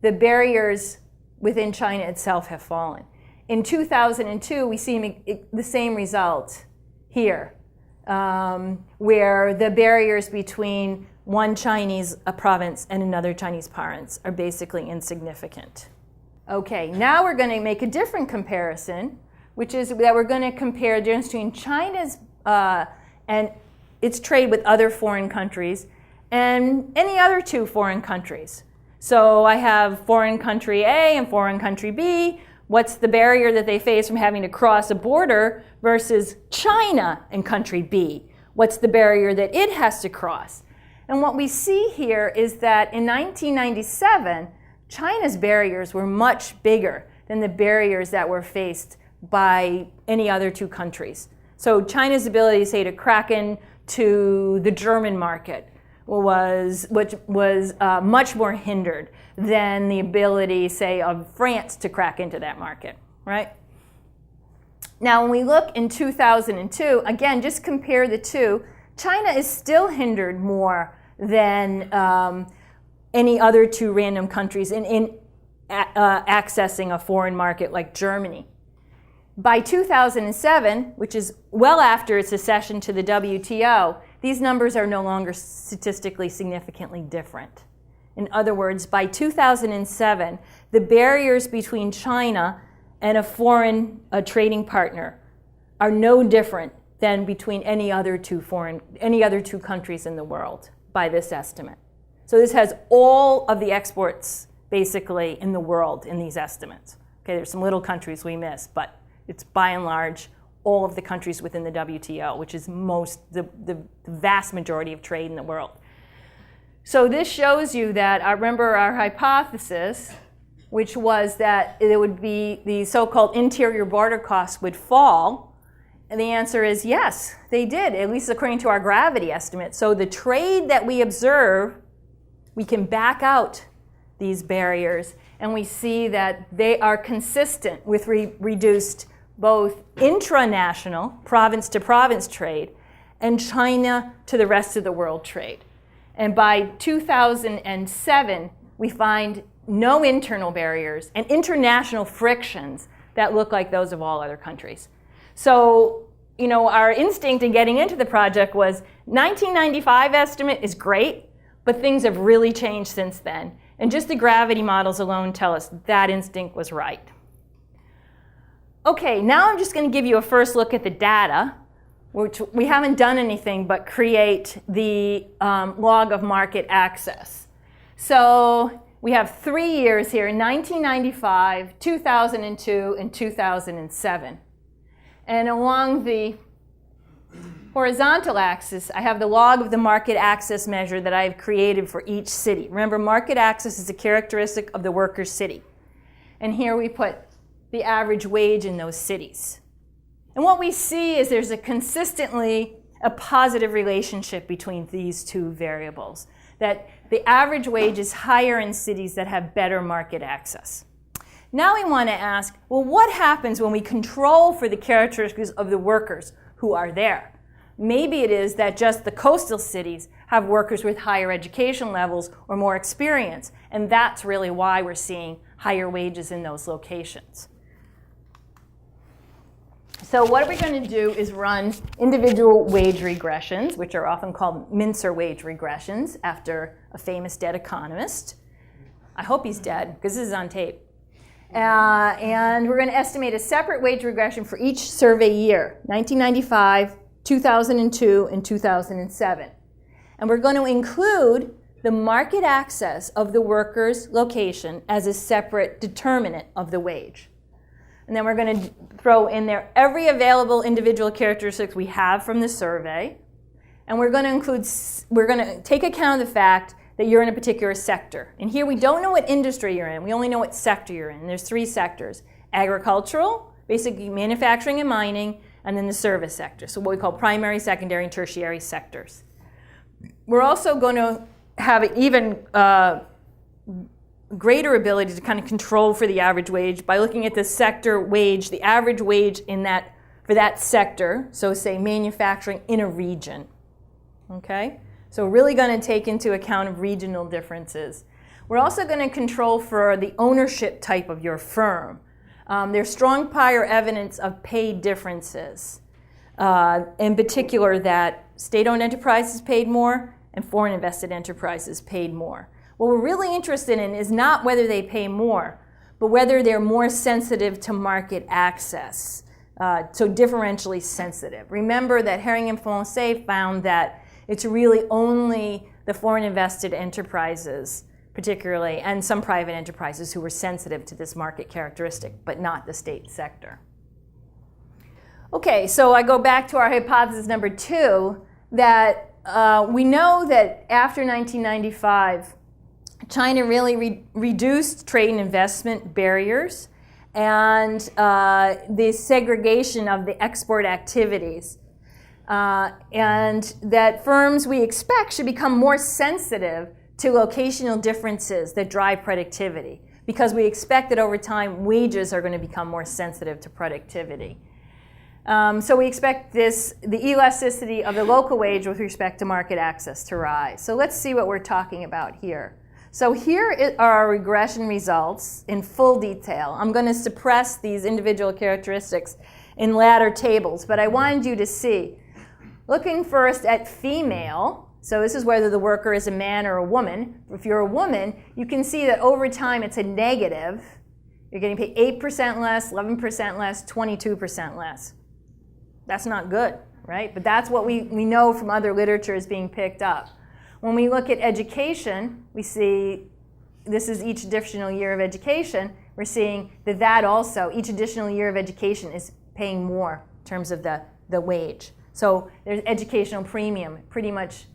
the barriers within China itself have fallen. In 2002, we see the same result here, where the barriers between one Chinese province and another Chinese province are basically insignificant. Okay, now we're going to make a different comparison, which is that we're going to compare the difference between China's and its trade with other foreign countries and any other two foreign countries. So I have foreign country A and foreign country B. What's the barrier that they face from having to cross a border versus China and country B? What's the barrier that it has to cross? And what we see here is that in 1997, China's barriers were much bigger than the barriers that were faced by any other two countries. So China's ability, say, to crack into the German market was much more hindered than the ability, say, of France to crack into that market, right? Now, when we look in 2002, again, just compare the two, China is still hindered more than any other two random countries in accessing a foreign market like Germany. By 2007, which is well after its accession to the WTO, these numbers are no longer statistically significantly different. In other words, by 2007, the barriers between China and a foreign trading partner are no different than between any other two countries in the world by this estimate. So this has all of the exports basically in the world in these estimates. Okay, there's some little countries we miss, but it's by and large all of the countries within the WTO, which is the vast majority of trade in the world. So this shows you that, I remember our hypothesis, which was that it would be the so-called interior border costs would fall. And the answer is yes, they did, at least according to our gravity estimate. So the trade that we observe, we can back out these barriers, and we see that they are consistent with reduced both intranational, province-to-province trade, and China to the rest of the world trade. And by 2007, we find no internal barriers and international frictions that look like those of all other countries. So, our instinct in getting into the project was 1995 estimate is great, but things have really changed since then. And just the gravity models alone tell us that instinct was right. Okay, now I'm just going to give you a first look at the data, which we haven't done anything but create the log of market access. So we have 3 years here, 1995, 2002, and 2007. And along the horizontal axis, I have the log of the market access measure that I've created for each city. Remember, market access is a characteristic of the worker's city. And here we put the average wage in those cities. And what we see is there's a positive relationship between these two variables, that the average wage is higher in cities that have better market access. Now we want to ask, well, what happens when we control for the characteristics of the workers who are there? Maybe it is that just the coastal cities have workers with higher education levels or more experience, and that's really why we're seeing higher wages in those locations. So what we're going to do is run individual wage regressions, which are often called Mincer wage regressions, after a famous dead economist. I hope he's dead, because this is on tape. And we're going to estimate a separate wage regression for each survey year, 1995, 2002, and 2007. And we're going to include the market access of the worker's location as a separate determinant of the wage. And then we're going to throw in there every available individual characteristic we have from the survey. And we're going to take account of the fact that you're in a particular sector. And here we don't know what industry you're in. We only know what sector you're in. There's 3 sectors: agricultural, basically manufacturing and mining, and then the service sector. So what we call primary, secondary, and tertiary sectors. We're also going to have an even greater ability to kind of control for the average wage by looking at the sector wage, the average wage for that sector, so say manufacturing in a region. Okay? So we're really going to take into account of regional differences. We're also going to control for the ownership type of your firm. There's strong prior evidence of pay differences, in particular that state-owned enterprises paid more and foreign invested enterprises paid more. What we're really interested in is not whether they pay more, but whether they're more sensitive to market access so differentially sensitive. Remember that Herring and Foncé found that it's really only the foreign invested enterprises, particularly, and some private enterprises who were sensitive to this market characteristic, but not the state sector. Okay, so I go back to our hypothesis number 2, that we know that after 1995, China really reduced trade and investment barriers and the segregation of the export activities. And that firms, we expect, should become more sensitive to locational differences that drive productivity, because we expect that over time wages are going to become more sensitive to productivity. So we expect the elasticity of the local wage with respect to market access to rise. So let's see what we're talking about here. So here are our regression results in full detail. I'm going to suppress these individual characteristics in ladder tables, but I wanted you to see. Looking first at female, so this is whether the worker is a man or a woman. If you're a woman, you can see that over time it's a negative. You're getting paid 8% less, 11% less, 22% less. That's not good, right? But that's what we know from other literature is being picked up. When we look at education, we see this is each additional year of education. We're seeing that also, each additional year of education is paying more in terms of the wage. So there's educational premium, pretty much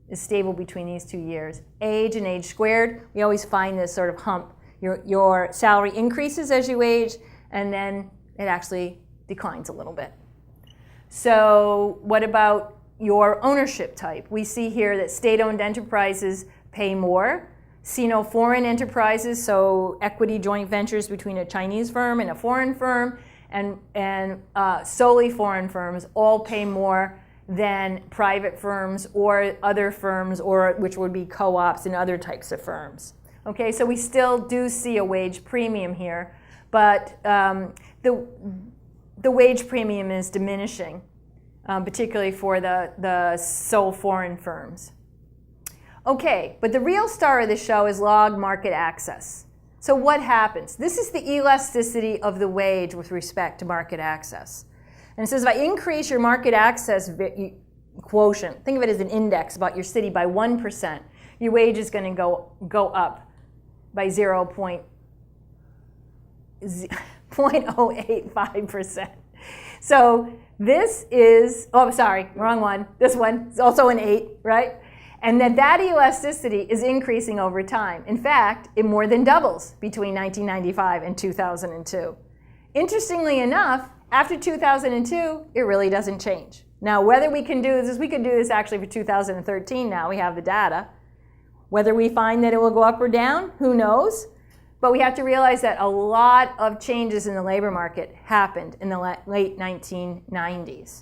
is stable between these 2 years. Age and age squared, we always find this sort of hump. Your salary increases as you age, and then it actually declines a little bit. So what about your ownership type? We see here that state-owned enterprises pay more. Sino-foreign enterprises, so equity joint ventures between a Chinese firm and a foreign firm, and solely foreign firms all pay more than private firms or other firms, or which would be co-ops and other types of firms. Okay, so we still do see a wage premium here, but the wage premium is diminishing, particularly for the sole foreign firms. Okay, but the real star of the show is log market access. So what happens? This is the elasticity of the wage with respect to market access. And it says if I increase your market access quotient, think of it as an index about your city by 1%, your wage is going to go up by 0.085%. So this is, oh, sorry, wrong one. This one is also an 8, right? And that elasticity is increasing over time. In fact, it more than doubles between 1995 and 2002. Interestingly enough, after 2002, it really doesn't change. Now, whether we can do this, we could do this actually for 2013 now, we have the data. Whether we find that it will go up or down, who knows? But we have to realize that a lot of changes in the labor market happened in the late 1990s.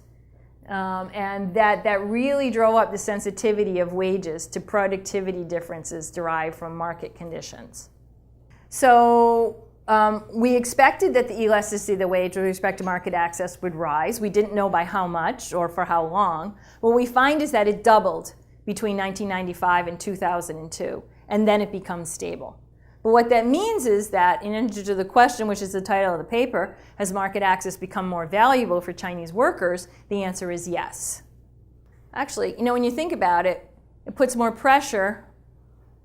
And that really drove up the sensitivity of wages to productivity differences derived from market conditions. So we expected that the elasticity of the wage with respect to market access would rise. We didn't know by how much or for how long. What we find is that it doubled between 1995 and 2002, and then it becomes stable. But what that means is that, in answer to the question, which is the title of the paper, has market access become more valuable for Chinese workers? The answer is yes. Actually, when you think about it, it puts more pressure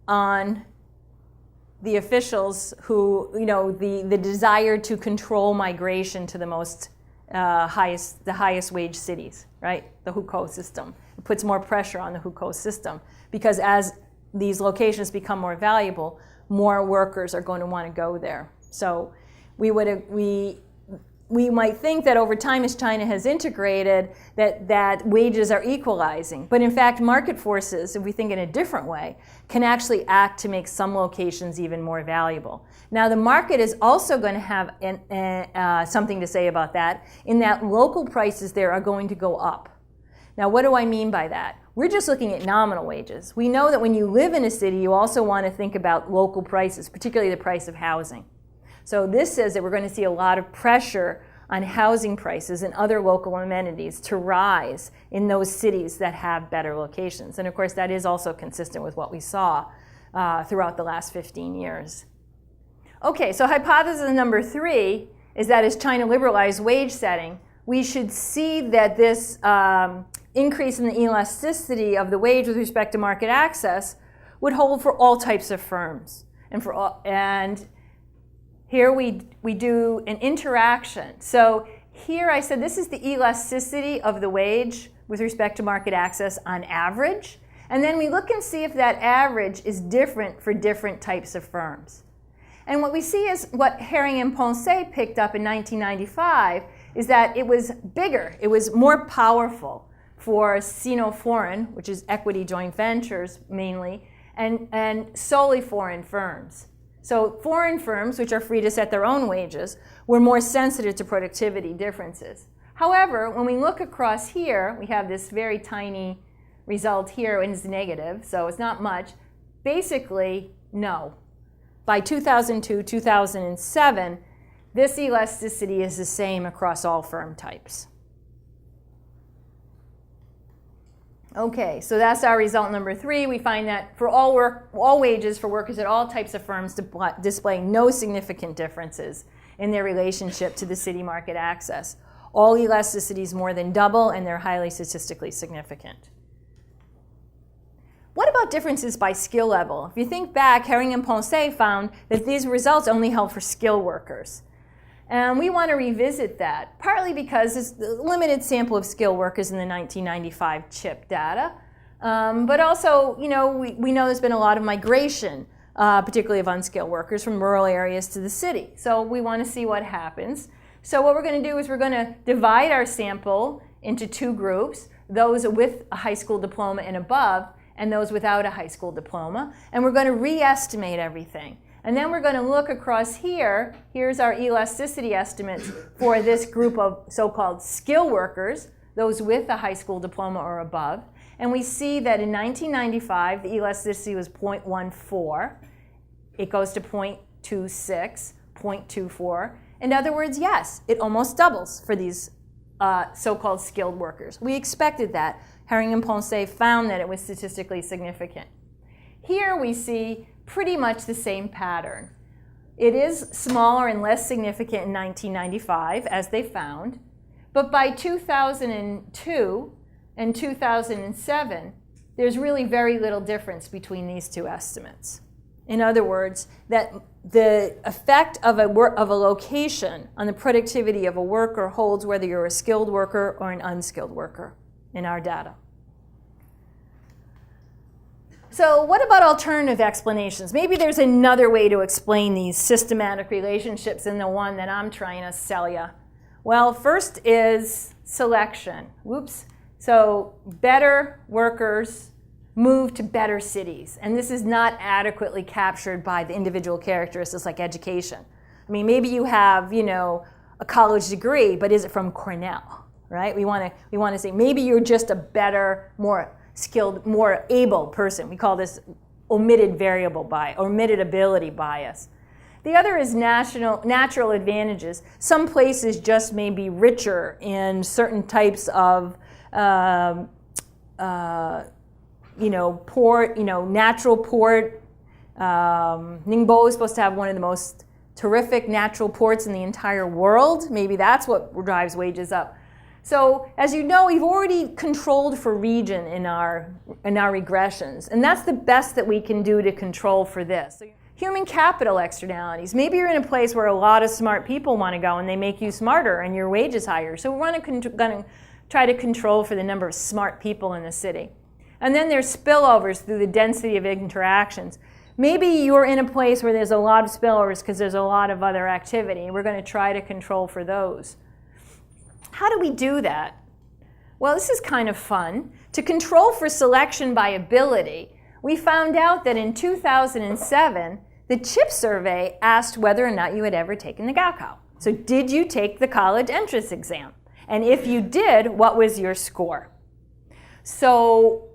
on the officials who, the desire to control migration to the highest wage cities, right? The hukou system. It puts more pressure on the hukou system because as these locations become more valuable, more workers are going to want to go there. So we might think that over time as China has integrated that wages are equalizing. But in fact, market forces, if we think in a different way, can actually act to make some locations even more valuable. Now the market is also going to have something to say about that, in that local prices there are going to go up. Now what do I mean by that? We're just looking at nominal wages. We know that when you live in a city, you also want to think about local prices, particularly the price of housing. So this says that we're going to see a lot of pressure on housing prices and other local amenities to rise in those cities that have better locations. And of course, that is also consistent with what we saw throughout the last 15 years. Okay, so hypothesis number 3 is that as China liberalized wage setting, we should see that this increase in the elasticity of the wage with respect to market access would hold for all types of firms. And here we do an interaction. So here I said this is the elasticity of the wage with respect to market access on average. And then we look and see if that average is different for different types of firms. And what we see is what Herring and Ponce picked up in 1995 is that it was bigger, it was more powerful for Sino-foreign, which is equity joint ventures mainly, and solely foreign firms. So foreign firms, which are free to set their own wages, were more sensitive to productivity differences. However, when we look across here, we have this very tiny result here, and it's negative, so it's not much. Basically, no. By 2002, 2007, this elasticity is the same across all firm types. Okay, so that's our result number 3. We find that for all wages for workers at all types of firms display no significant differences in their relationship to the city market access. All elasticities more than double, and they're highly statistically significant. What about differences by skill level? If you think back, Herring and Ponce found that these results only held for skilled workers. And we want to revisit that, partly because it's a limited sample of skilled workers in the 1995 CHIP data. But also, we know there's been a lot of migration, particularly of unskilled workers from rural areas to the city. So we want to see what happens. So what we're going to do is we're going to divide our sample into 2 groups, those with a high school diploma and above, and those without a high school diploma. And we're going to re-estimate everything. And then we're going to look across here. Here's our elasticity estimates for this group of so-called skilled workers, those with a high school diploma or above. And we see that in 1995, the elasticity was 0.14. It goes to 0.26, 0.24. In other words, yes, it almost doubles for these so-called skilled workers. We expected that. Herring and Ponce found that it was statistically significant. Here we see pretty much the same pattern. It is smaller and less significant in 1995, as they found. But by 2002 and 2007, there's really very little difference between these 2 estimates. In other words, that the effect of a location on the productivity of a worker holds whether you're a skilled worker or an unskilled worker in our data. So what about alternative explanations? Maybe there's another way to explain these systematic relationships than the one that I'm trying to sell you. Well, first is selection. Whoops. So better workers move to better cities. And this is not adequately captured by the individual characteristics like education. I mean, maybe you have, a college degree, but is it from Cornell, right? We want to say maybe you're just a better, more skilled, more able person. We call this omitted variable bias, omitted ability bias. The other is natural advantages. Some places just may be richer in certain types of port, natural port. Ningbo is supposed to have one of the most terrific natural ports in the entire world. Maybe that's what drives wages up. So as you know, we've already controlled for region in our regressions, and that's the best that we can do to control for this. So human capital externalities. Maybe you're in a place where a lot of smart people want to go and they make you smarter and your wage is higher. So we're going to try to control for the number of smart people in the city. And then there's spillovers through the density of interactions. Maybe you're in a place where there's a lot of spillovers because there's a lot of other activity, and we're going to try to control for those. How do we do that? Well, this is kind of fun. To control for selection by ability, we found out that in 2007, the CHIP survey asked whether or not you had ever taken the Gaokao. So did you take the college entrance exam? And if you did, what was your score? So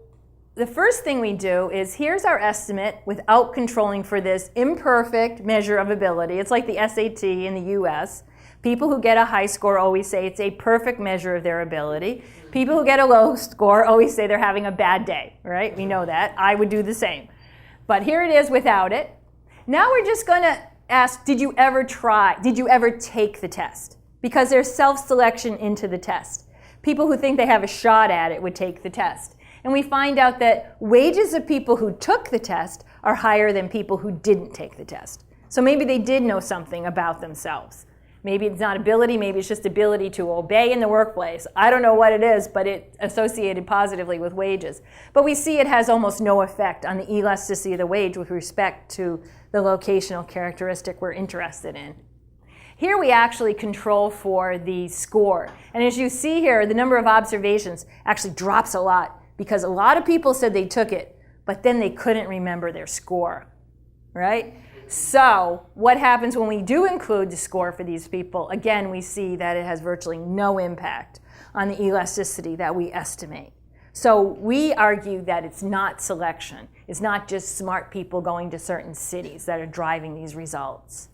the first thing we do is here's our estimate without controlling for this imperfect measure of ability. It's like the SAT in the US. People who get a high score always say it's a perfect measure of their ability. People who get a low score always say they're having a bad day, right? We know that. I would do the same. But here it is without it. Now we're just going to ask, did you ever try? Did you ever take the test? because there's self-selection into the test. People who think they have a shot at it would take the test. And we find out that wages of people who took the test are higher than people who didn't take the test. So maybe they did know something about themselves. Maybe it's not ability, maybe it's just ability to obey in the workplace. I don't know what it is, but it's associated positively with wages. But we see it has almost no effect on the elasticity of the wage with respect to the locational characteristic we're interested in. Here we actually control for the score. And as you see here, the number of observations actually drops a lot because a lot of people said they took it, but then they couldn't remember their score, right? So what happens when we do include the score for these people? Again, we see that it has virtually no impact on the elasticity that we estimate. So we argue that it's not selection. It's not just smart people going to certain cities that are driving these results.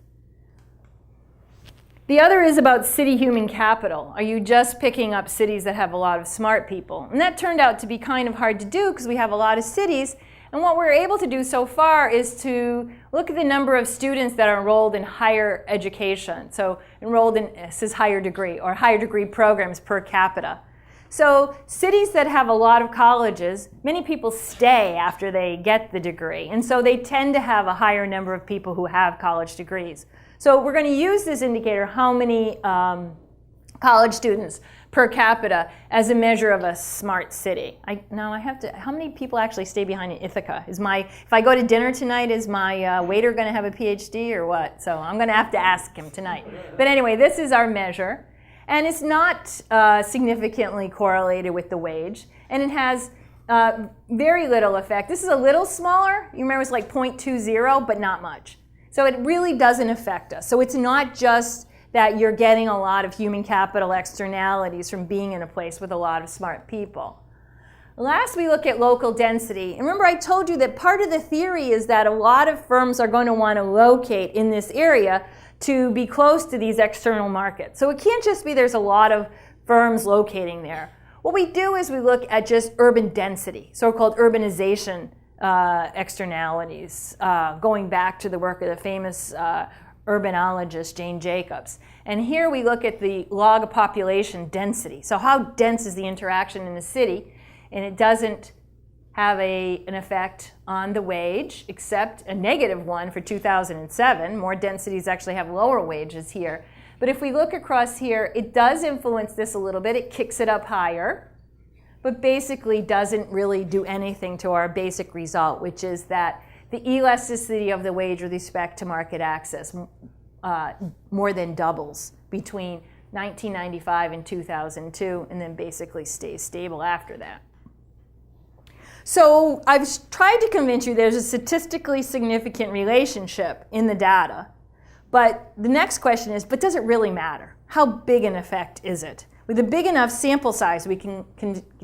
The other is about city human capital. Are you just picking up cities that have a lot of smart people? And that turned out to be kind of hard to do because we have a lot of cities. And what we're able to do so far is to look at the number of students that are enrolled in higher education. So enrolled in, this is higher degree, or higher degree programs per capita. So cities that have a lot of colleges, many people stay after they get the degree. And so they tend to have a higher number of people who have college degrees. So we're going to use this indicator, how many college students per capita, as a measure of a smart city. How many people actually stay behind in Ithaca? If I go to dinner tonight, is my waiter going to have a PhD or what? So I'm going to have to ask him tonight. But anyway, this is our measure. And it's not significantly correlated with the wage. And it has very little effect. This is a little smaller. You remember it's like 0.20, but not much. So it really doesn't affect us. So it's not just that you're getting a lot of human capital externalities from being in a place with a lot of smart people. Last, we look at local density. And remember, I told you that part of the theory is that a lot of firms are going to want to locate in this area to be close to these external markets. So it can't just be there's a lot of firms locating there. What we do is we look at just urban density, so-called urbanization externalities, going back to the work of the famous urbanologist Jane Jacobs. And here we look at the log of population density. So how dense is the interaction in a city? And it doesn't have an effect on the wage, except a negative one for 2007. More densities actually have lower wages here. But if we look across here, it does influence this a little bit. It kicks it up higher, but basically doesn't really do anything to our basic result, which is that the elasticity of the wage with respect to market access more than doubles between 1995 and 2002, and then basically stays stable after that. So I've tried to convince you there's a statistically significant relationship in the data. But the next question is, but does it really matter? How big an effect is it? With a big enough sample size, we can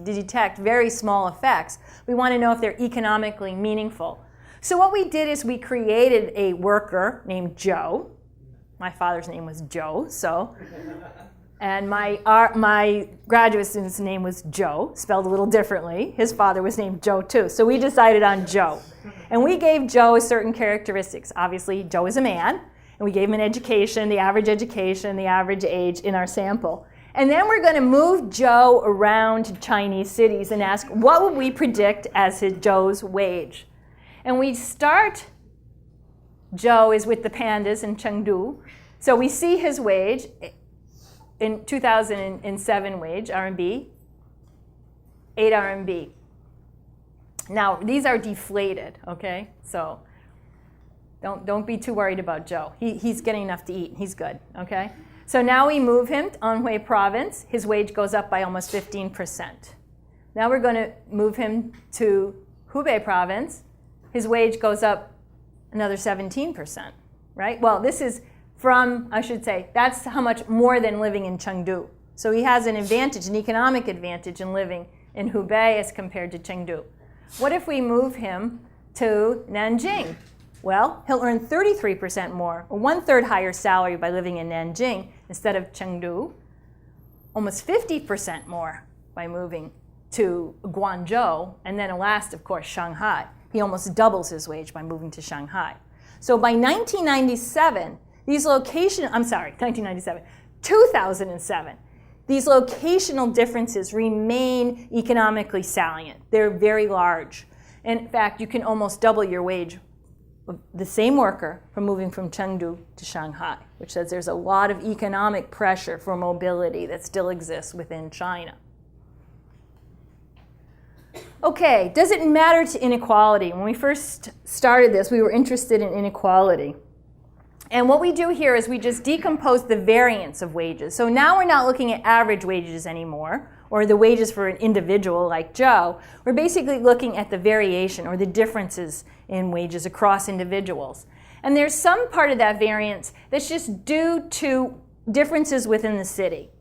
detect very small effects. We want to know if they're economically meaningful. So what we did is we created a worker named Joe. My father's name was Joe, and my graduate student's name was Joe, spelled a little differently. His father was named Joe too. So we decided on Joe. And we gave Joe certain characteristics. Obviously, Joe is a man, and we gave him an education, the average age in our sample. And then we're going to move Joe around to Chinese cities and ask, what would we predict as Joe's wage? And we start, Joe is with the pandas in Chengdu. So we see his wage in 2007 wage, RMB, 8 RMB. Now, these are deflated, okay? So don't be too worried about Joe. He's getting enough to eat. He's good, okay? So now we move him to Anhui province. His wage goes up by almost 15%. Now we're going to move him to Hubei province. His wage goes up another 17%, right? Well, this is that's how much more than living in Chengdu. So he has an advantage, an economic advantage in living in Hubei as compared to Chengdu. What if we move him to Nanjing? Well, he'll earn 33% more, or 1/3 higher salary by living in Nanjing instead of Chengdu, almost 50% more by moving to Guangzhou, and then last, of course, Shanghai. He almost doubles his wage by moving to Shanghai. So by 1997, 1997, 2007. These locational differences remain economically salient. They're very large. In fact, you can almost double your wage of the same worker from moving from Chengdu to Shanghai, which says there's a lot of economic pressure for mobility that still exists within China. Okay, does it matter to inequality? When we first started this, we were interested in inequality. And what we do here is we just decompose the variance of wages. So now we're not looking at average wages anymore, or the wages for an individual like Joe. We're basically looking at the variation or the differences in wages across individuals. And there's some part of that variance that's just due to differences within the city.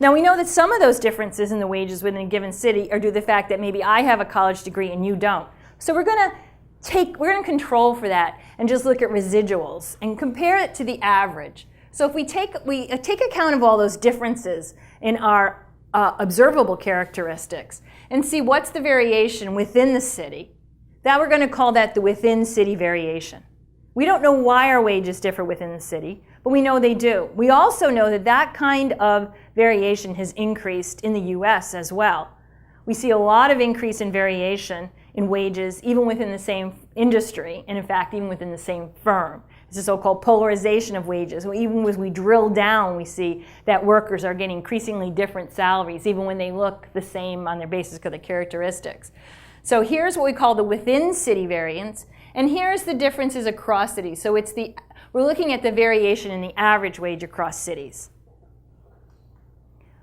Now we know that some of those differences in the wages within a given city are due to the fact that maybe I have a college degree and you don't. So we're going to control for that and just look at residuals and compare it to the average. So if we take account of all those differences in our observable characteristics and see what's the variation within the city, that we're going to call that the within city variation. We don't know why our wages differ within the city, but we know they do. We also know that that kind of variation has increased in the US as well. We see a lot of increase in variation in wages even within the same industry, and in fact even within the same firm. It's a so-called polarization of wages. Even as we drill down, we see that workers are getting increasingly different salaries even when they look the same on their basis of the characteristics. So here's what we call the within city variance, and here's the differences across cities. So we're looking at the variation in the average wage across cities.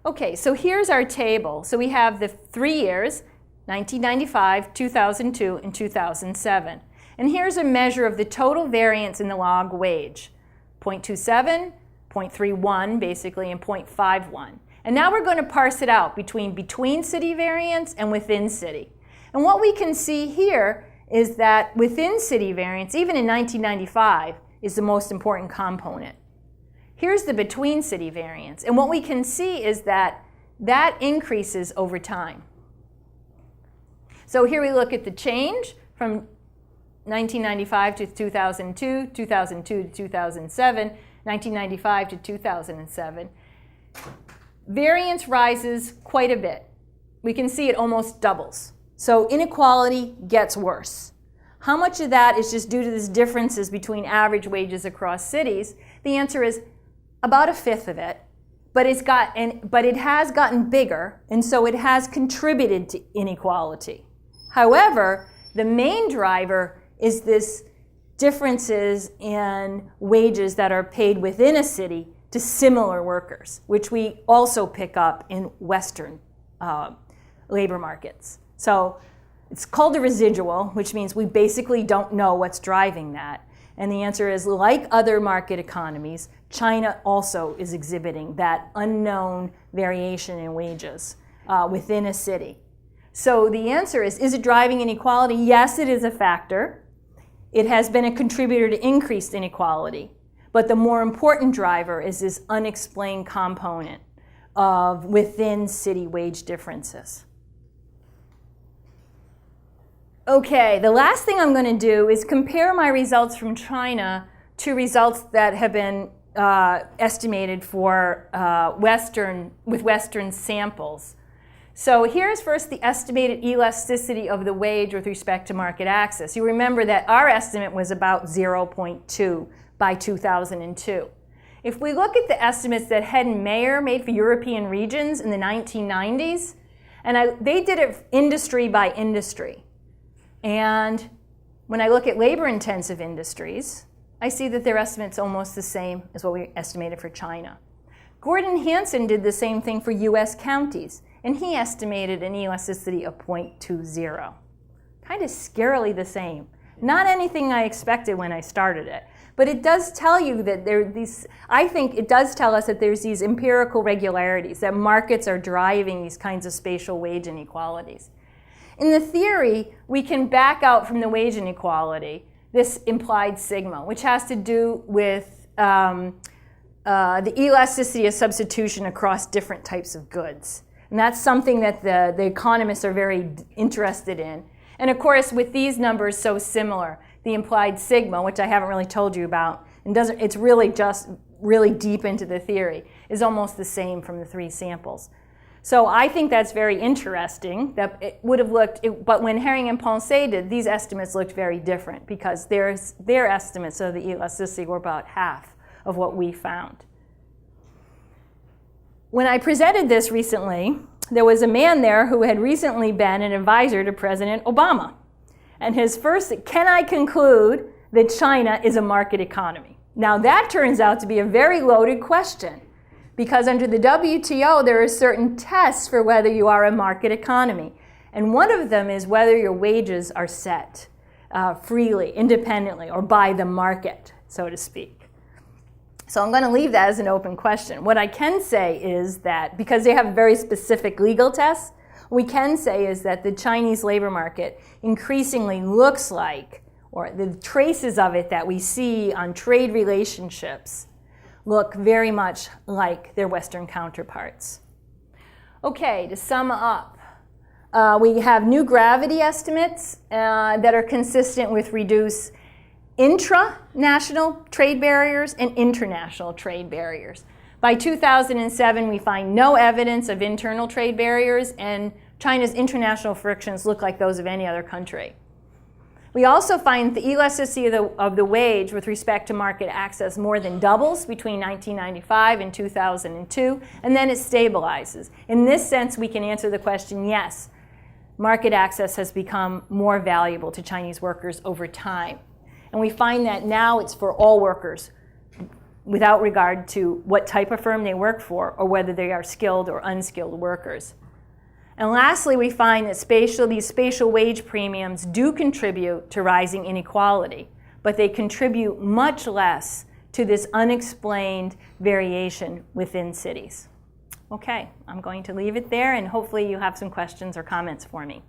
Okay, so here's our table. So we have the 3 years, 1995, 2002, and 2007. And here's a measure of the total variance in the log wage, 0.27, 0.31 basically, and 0.51. And now we're going to parse it out between city variance and within city. And what we can see here is that within city variance, even in 1995, is the most important component. Here's the between city variance. And what we can see is that that increases over time. So here we look at the change from 1995 to 2002, 2002 to 2007, 1995 to 2007. Variance rises quite a bit. We can see it almost doubles. So inequality gets worse. How much of that is just due to these differences between average wages across cities? The answer is about a fifth of it, but it has gotten bigger, and so it has contributed to inequality. However, the main driver is this differences in wages that are paid within a city to similar workers, which we also pick up in Western labor markets. So it's called a residual, which means we basically don't know what's driving that. And the answer is, like other market economies, China also is exhibiting that unknown variation in wages within a city. So the answer is it driving inequality? Yes, it is a factor. It has been a contributor to increased inequality. But the more important driver is this unexplained component of within city wage differences. Okay, the last thing I'm going to do is compare my results from China to results that have been estimated for with Western samples. So here's first the estimated elasticity of the wage with respect to market access. You remember that our estimate was about 0.2 by 2002. If we look at the estimates that Head and Mayer made for European regions in the 1990s, and they did it industry by industry. And when I look at labor-intensive industries, I see that their estimate's almost the same as what we estimated for China. Gordon Hansen did the same thing for US counties, and he estimated an elasticity of 0.20. Kind of scarily the same. Not anything I expected when I started it. But it does tell you that I think it does tell us that there's these empirical regularities, that markets are driving these kinds of spatial wage inequalities. In the theory, we can back out from the wage inequality this implied sigma, which has to do with the elasticity of substitution across different types of goods. And that's something that the economists are very interested in. And of course, with these numbers so similar, the implied sigma, which I haven't really told you about, and it's really just really deep into the theory, is almost the same from the 3 samples. So I think that's very interesting. That it would have looked, but when Herring and Poncet did, these estimates looked very different because their estimates of the elasticity were about half of what we found. When I presented this recently, there was a man there who had recently been an advisor to President Obama. And his first, can I conclude that China is a market economy? Now that turns out to be a very loaded question, because under the WTO there are certain tests for whether you are a market economy. And one of them is whether your wages are set freely, independently, or by the market, so to speak. So I'm going to leave that as an open question. What I can say is that, because they have very specific legal tests, what we can say is that the Chinese labor market increasingly looks like, or the traces of it that we see on trade relationships look very much like their Western counterparts. Okay, to sum up, we have new gravity estimates that are consistent with reduced intra-national trade barriers and international trade barriers. By 2007, we find no evidence of internal trade barriers, and China's international frictions look like those of any other country. We also find the elasticity of the wage with respect to market access more than doubles between 1995 and 2002, and then it stabilizes. In this sense, we can answer the question, yes, market access has become more valuable to Chinese workers over time. And we find that now it's for all workers, without regard to what type of firm they work for or whether they are skilled or unskilled workers. And lastly, we find that these spatial wage premiums do contribute to rising inequality, but they contribute much less to this unexplained variation within cities. Okay, I'm going to leave it there, and hopefully you have some questions or comments for me.